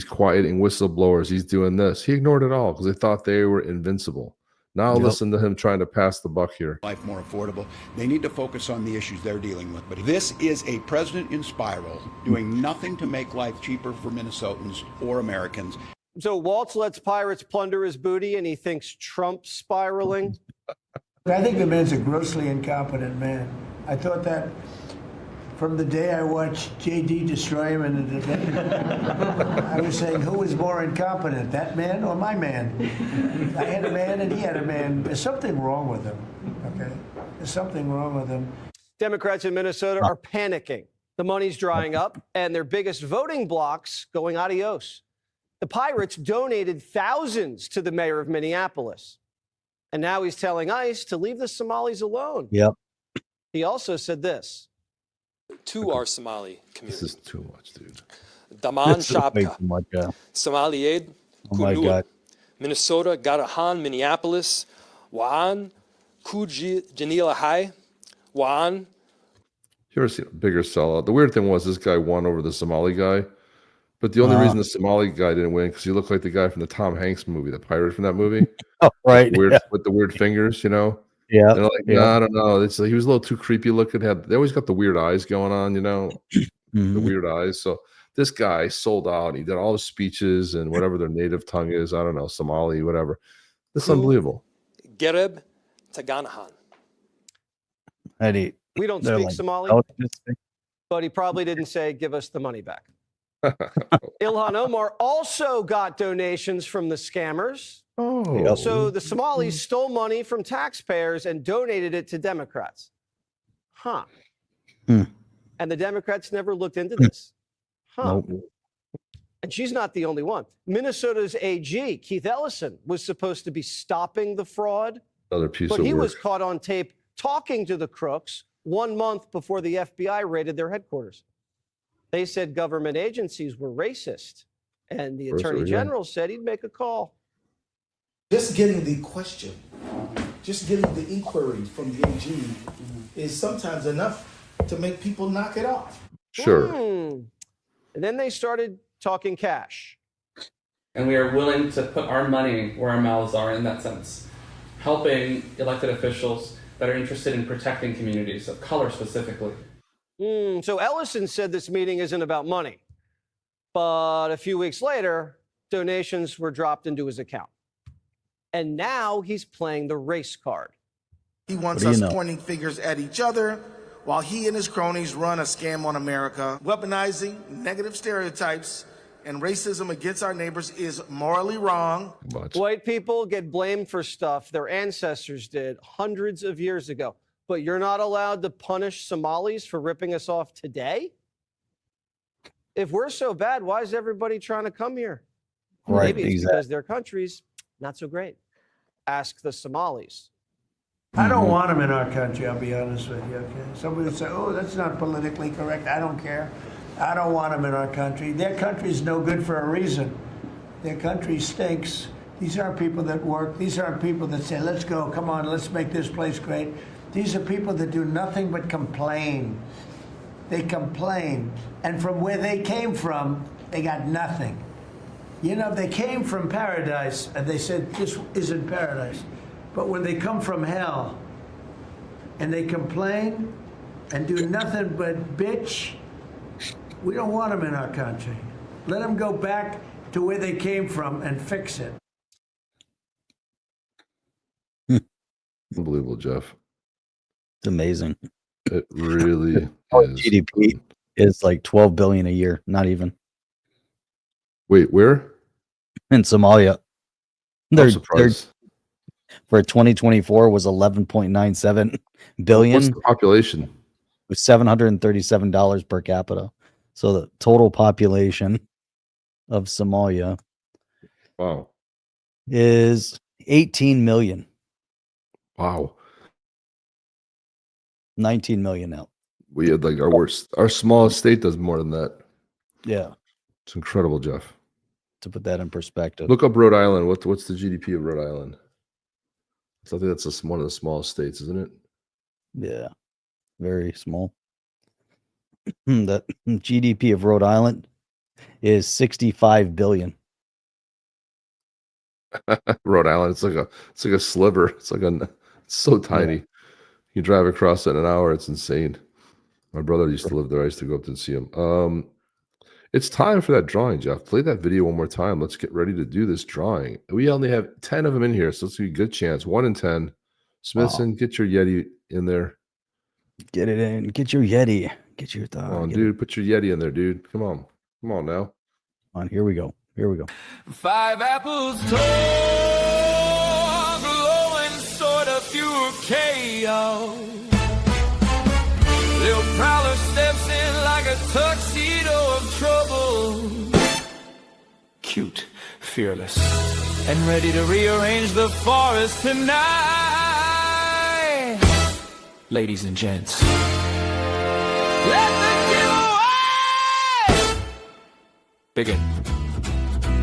quieting whistleblowers. He's doing this. He ignored it all because they thought they were invincible. Now listen to him trying to pass the buck here. Life more affordable. They need to focus on the issues they're dealing with. But this is a president in spiral doing nothing to make life cheaper for Minnesotans or Americans. So Walz lets pirates plunder his booty and he thinks Trump's spiraling? I think the man's a grossly incompetent man. I thought that from the day I watched JD destroy him in the debate. I was saying, who is more incompetent, that man or my man? I had a man and he had a man. There's something wrong with him, okay? There's something wrong with him. Democrats in Minnesota are panicking. The money's drying up and their biggest voting bloc's going adios. The pirates donated thousands to the mayor of Minneapolis. And now he's telling ICE to leave the Somalis alone. Yep. He also said this. To our Somali community. This is too much, dude. Daman Shabka, Somali Aid, God. Minnesota, Garahan, Minneapolis, Waan, Kuji, Janila High, Waan. You ever seen a bigger sellout? The weird thing was this guy won over the Somali guy, but the only reason the Somali guy didn't win because he looked like the guy from the Tom Hanks movie, the pirate from that movie. Oh, right. With the weird fingers, Yeah. They're like, no, I don't know. He was a little too creepy looking. They always got the weird eyes going on, the weird eyes. So this guy sold out. He did all his speeches and whatever their native tongue is. I don't know, Somali, whatever. This is unbelievable. Gereb Taganahan. We don't speak Somali, but he probably didn't say, give us the money back. Ilhan Omar also got donations from the scammers. Oh. So the Somalis stole money from taxpayers and donated it to Democrats. And the Democrats never looked into this. Nope. And she's not the only one. Minnesota's AG, Keith Ellison, was supposed to be stopping the fraud. Another piece but of he work. was caught on tape talking to the crooks 1 month before the FBI raided their headquarters. They said government agencies were racist And the Attorney General said he'd make a call. Just getting the question, just getting the inquiry from the AG is sometimes enough to make people knock it off. Sure. And then they started talking cash. And we are willing to put our money where our mouths are in that sense, helping elected officials that are interested in protecting communities of color specifically. So Ellison said this meeting isn't about money. But a few weeks later, donations were dropped into his account. And now he's playing the race card. He wants us pointing fingers at each other while he and his cronies run a scam on America. Weaponizing negative stereotypes and racism against our neighbors is morally wrong. White people get blamed for stuff their ancestors did hundreds of years ago. But you're not allowed to punish Somalis for ripping us off today? If we're so bad, why is everybody trying to come here? Right, Maybe it's exactly. because their country's not so great. Ask the Somalis. I don't want them in our country, I'll be honest with you, okay? Somebody will say, oh, that's not politically correct. I don't care. I don't want them in our country. Their country's no good for a reason. Their country stinks. These aren't people that work. These aren't people that say, let's go, come on, let's make this place great. These are people that do nothing but complain. They complain. And from where they came from, they got nothing. You know, they came from paradise, and they said, this isn't paradise. But when they come from hell, and they complain, and do nothing but bitch, we don't want them in our country. Let them go back to where they came from and fix it. Unbelievable, Jeff. It's amazing. It really is. GDP is like 12 billion a year, not even. Wait, where? In Somalia. I'm Their surprised. for 2024 was 11.97 billion. What's the population? With $737 per capita. So the total population of Somalia is 18 million. Wow. 19 million now. We had like our smallest state does more than that. Yeah. It's incredible, Jeff. To put that in perspective. Look up Rhode Island. What's the GDP of Rhode Island? So I think that's one of the smallest states, isn't it? Yeah. Very small. The GDP of Rhode Island is 65 billion. Rhode Island, it's like a sliver. It's so tiny. Yeah. You drive across it in an hour, it's insane. My brother used to live there. I used to go up and see him. It's time for that drawing, Jeff. Play that video one more time. Let's get ready to do this drawing. We only have 10 of them in here, so it's a good chance. 1 in 10. Smithson, get your Yeti in there. Get it in. Get your Yeti. Get your thought. Come on, dude. Put your Yeti in there, dude. Come on. Come on now. Come on, here we go. Here we go. 5 apples tall, glowing sort of pure chaos. Little prowler steps in like a tuxedo of trouble. Cute, fearless, and ready to rearrange the forest tonight. Ladies and gents, let the giveaway begin.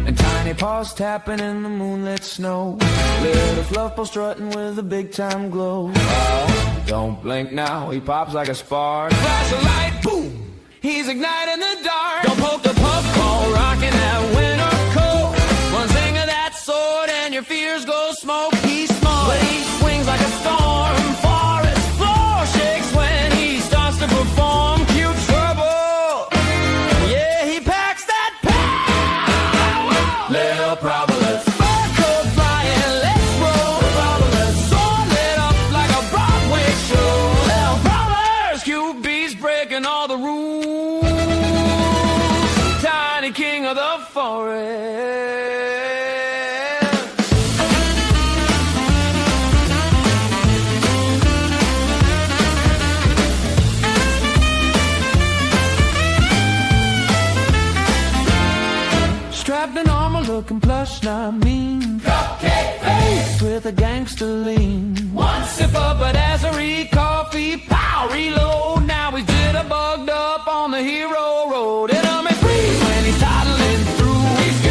And tiny paws tapping in the moonlit snow. Little fluff ball strutting with a big time glow. Oh, don't blink now, he pops like a spark. Flash a light, boom, he's igniting the dark. Don't poke the puffball, rocking that winter coat. One zing of that sword and your fears go smoke. He's smart, but he swings like a storm. Forest floor shakes when he starts to perform. Cute trouble, yeah, he packs that power. Little problems, fur coat flying, let's roll. Problems, sword lit up like a Broadway show. Little problems, QB's breaking all the rules. Tiny king of the forest. Strapped in armor, looking plush, not mean. Cupcake face with a gangster lean. One sip of Badazzery coffee, pow, reload. Now he's jitterbugged up on the hero road. It'll me freeze when he's toddling through. He's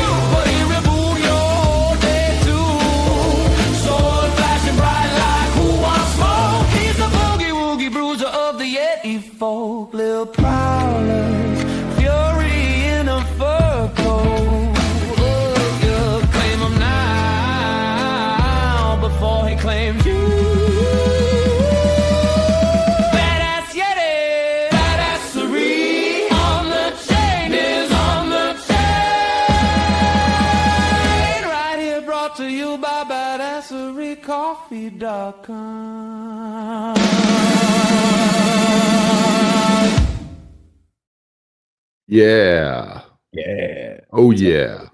to you by badasserycoffee.com. Yeah. Yeah. Oh yeah.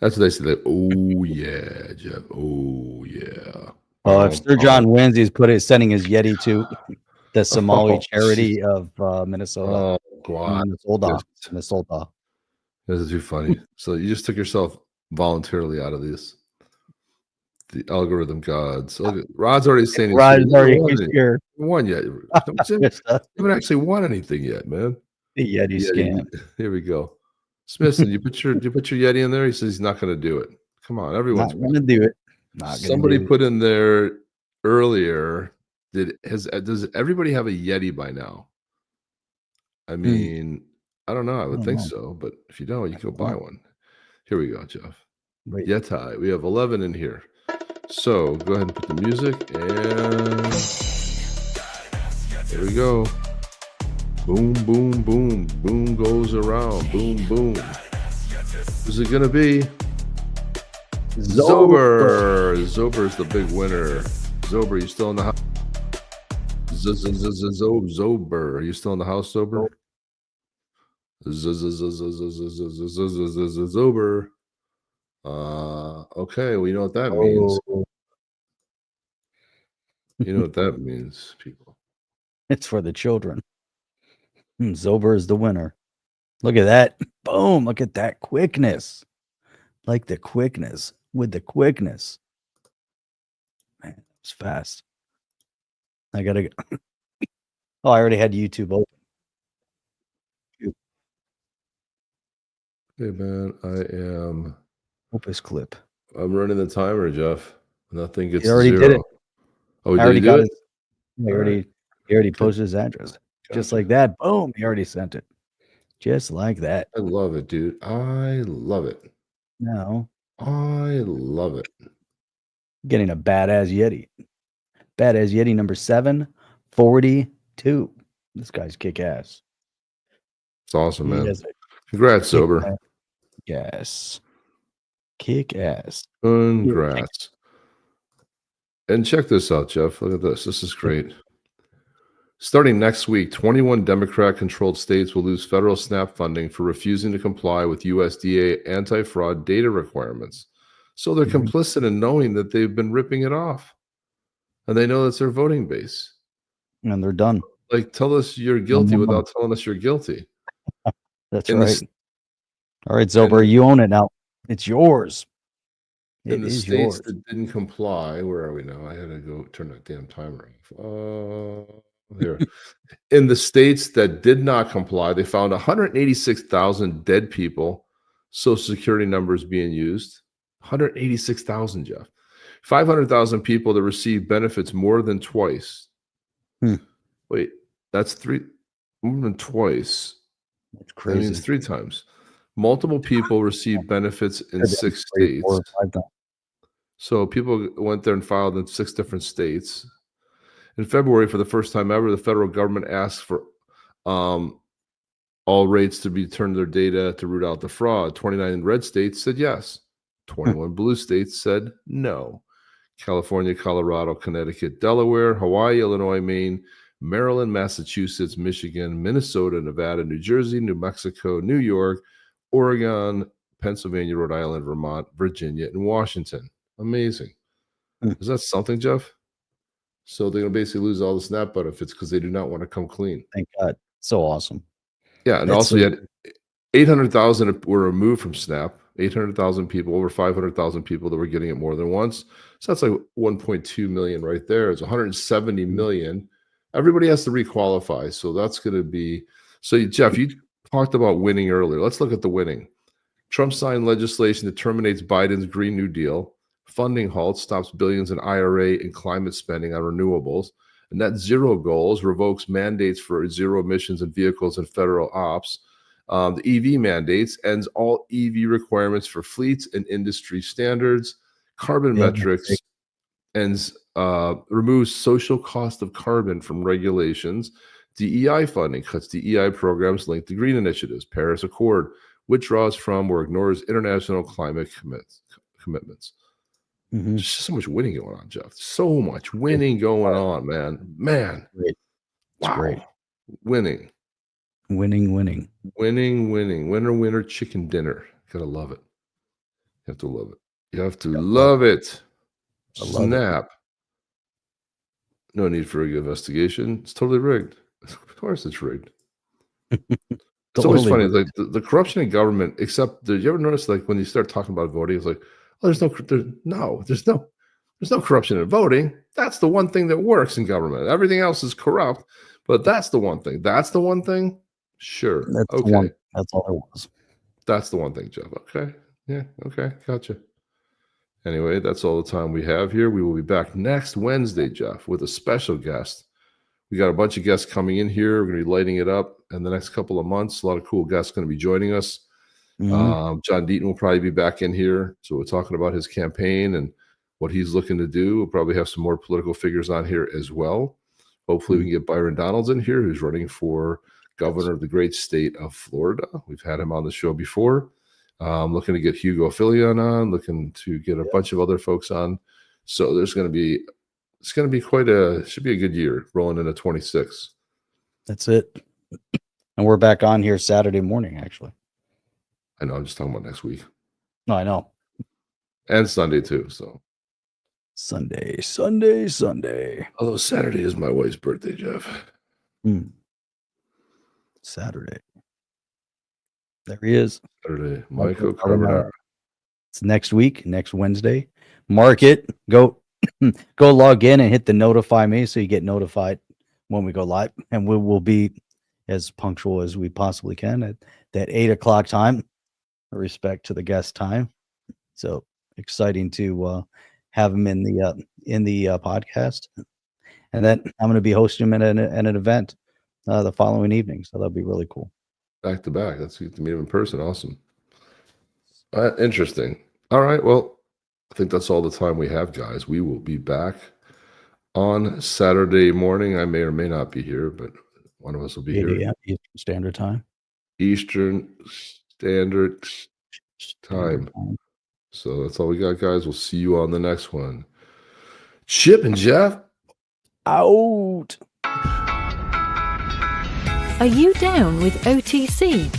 That's what they say. Like, oh yeah, Jeff. Oh yeah. Oh, if Sir John wins, he's sending his Yeti to the Somali Oh, charity of Minnesota. Oh God. Minnesota. This is too funny. So you just took yourself voluntarily out of this. The algorithm gods. Look, Rod's already saying Rod's already here. Won yet? You haven't actually won anything yet, man. The Yeti scam. Here we go. Smithson, you put your Yeti in there. He says he's not going to do it. Come on, everyone's not going to do it. Somebody put in there earlier. Does everybody have a Yeti by now? I mean, I don't know. I would think so, but if you don't, you can go buy one. Here we go, Jeff. Yeti. We have 11 in here. So go ahead and put the music, and there we go. Boom, boom, boom. Boom goes around. Boom, boom. Who's it going to be? Zober. Zober's the big winner. Zober, you still in the house? Zober. Are you still in the house, Zober? Zober. Okay, well, you know what that means. You know what that means, people. It's for the children. Zober is the winner. Look at that. Boom. Look at that quickness. Like the quickness. With the quickness. Man, it's fast. I got to go. Oh, I already had YouTube open. Hey, man, I am. Opus clip. I'm running the timer, Jeff. Nothing gets He already zero. did it. Oh, I already got it? He already posted his address. Just like that. Boom. He already sent it. Just like that. I love it, dude. I love it. No. I love it. Getting a badass Yeti. Badass Yeti number 742. This guy's kick ass. It's awesome, man. Congrats, Sober. Yes. Kick ass. Congrats. And check this out, Jeff. Look at this. This is great. Starting next week, 21 Democrat-controlled states will lose federal SNAP funding for refusing to comply with USDA anti-fraud data requirements. So they're complicit in knowing that they've been ripping it off. And they know that's their voting base. And they're done. Like, tell us you're guilty without telling us you're guilty. That's right. All right, Zober, you own it now. It's yours. In the states that didn't comply, where are we now? I had to go turn that damn timer off. There. In the states that did not comply, they found 186,000 dead people, Social Security numbers being used. 186,000, Jeff. 500,000 people that received benefits more than twice. Wait, that's more than twice. That's crazy. That means 3 times. Multiple people received benefits in 6 states. 4 or 5 times. So people went there and filed in 6 different states. In February, for the first time ever, the federal government asked for all rates to be turned to their data to root out the fraud. 29 red states said yes. 21 blue states said no. California, Colorado, Connecticut, Delaware, Hawaii, Illinois, Maine, Maryland, Massachusetts, Michigan, Minnesota, Nevada, New Jersey, New Mexico, New York, Oregon, Pennsylvania, Rhode Island, Vermont, Virginia, and Washington. Amazing. Is that something, Jeff? So they're going to basically lose all the SNAP benefits because they do not want to come clean. Thank God. So awesome. Yeah, and also you had 800,000 were removed from SNAP. 800,000 people, over 500,000 people that were getting it more than once. So that's like 1.2 million right there. It's 170 million. Everybody has to requalify. So that's going to be. So, Jeff, you talked about winning earlier. Let's look at the winning. Trump signed legislation that terminates Biden's Green New Deal. Funding halt stops billions in IRA and climate spending on renewables. Net zero goals revokes mandates for zero emissions in vehicles and federal ops. The EV mandates ends all EV requirements for fleets and industry standards. Carbon metrics ends removes social cost of carbon from regulations. DEI funding cuts DEI programs linked to green initiatives. Paris Accord withdraws from or ignores international climate commitments. There's just so much winning going on, Jeff. So much winning going on, man. Man. Great. It's Wow. great. Winning. Winning. Winner, winner, chicken dinner. Gotta love it. You have to love it. You have to love it. I love it. Snap. No need for a good investigation. It's totally rigged. Of course it's rigged. It's always funny, like the corruption in government, except did you ever notice, like, when you start talking about voting, it's like, oh, there's no corruption in voting. That's the one thing that works in government. Everything else is corrupt, but that's the one thing. That's the one thing? Sure. That's okay. the one. That's all there was. That's the one thing, Jeff. Okay. Yeah. Okay. Gotcha. Anyway, that's all the time we have here. We will be back next Wednesday, Jeff, with a special guest. We got a bunch of guests coming in here. We're going to be lighting it up in the next couple of months. A lot of cool guests going to be joining us. John Deaton will probably be back in here. So we're talking about his campaign and what he's looking to do. We'll probably have some more political figures on here as well. Hopefully we can get Byron Donalds in here, who's running for governor of the great state of Florida. We've had him on the show before. Looking to get Hugo Filion on, looking to get a bunch of other folks on. So it's going to be should be a good year rolling into 26. That's it. And we're back on here Saturday morning, actually. I know. I'm just talking about next week. No, I know. And Sunday too. So Sunday. Although Saturday is my wife's birthday, Jeff. Saturday. There he is. Saturday. Michael Carbonara. It's next week, next Wednesday. Mark it. Go log in and hit the notify me so you get notified when we go live. And we will be as punctual as we possibly can at that 8 o'clock time, respect to the guest time. So exciting to have him in the podcast. And then I'm going to be hosting him at an event the following evening. So that'll be really cool. Back to back. Let's get to meet him in person. Awesome. Interesting. All right. Well, I think that's all the time we have, guys. We will be back on Saturday morning. I may or may not be here, but one of us will be here. Eastern Standard Time. Eastern Standard Time. So that's all we got, guys. We'll see you on the next one. Chip and Jeff out. Are you down with OTC?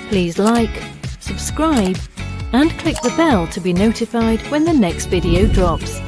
Please like, subscribe, and click the bell to be notified when the next video drops.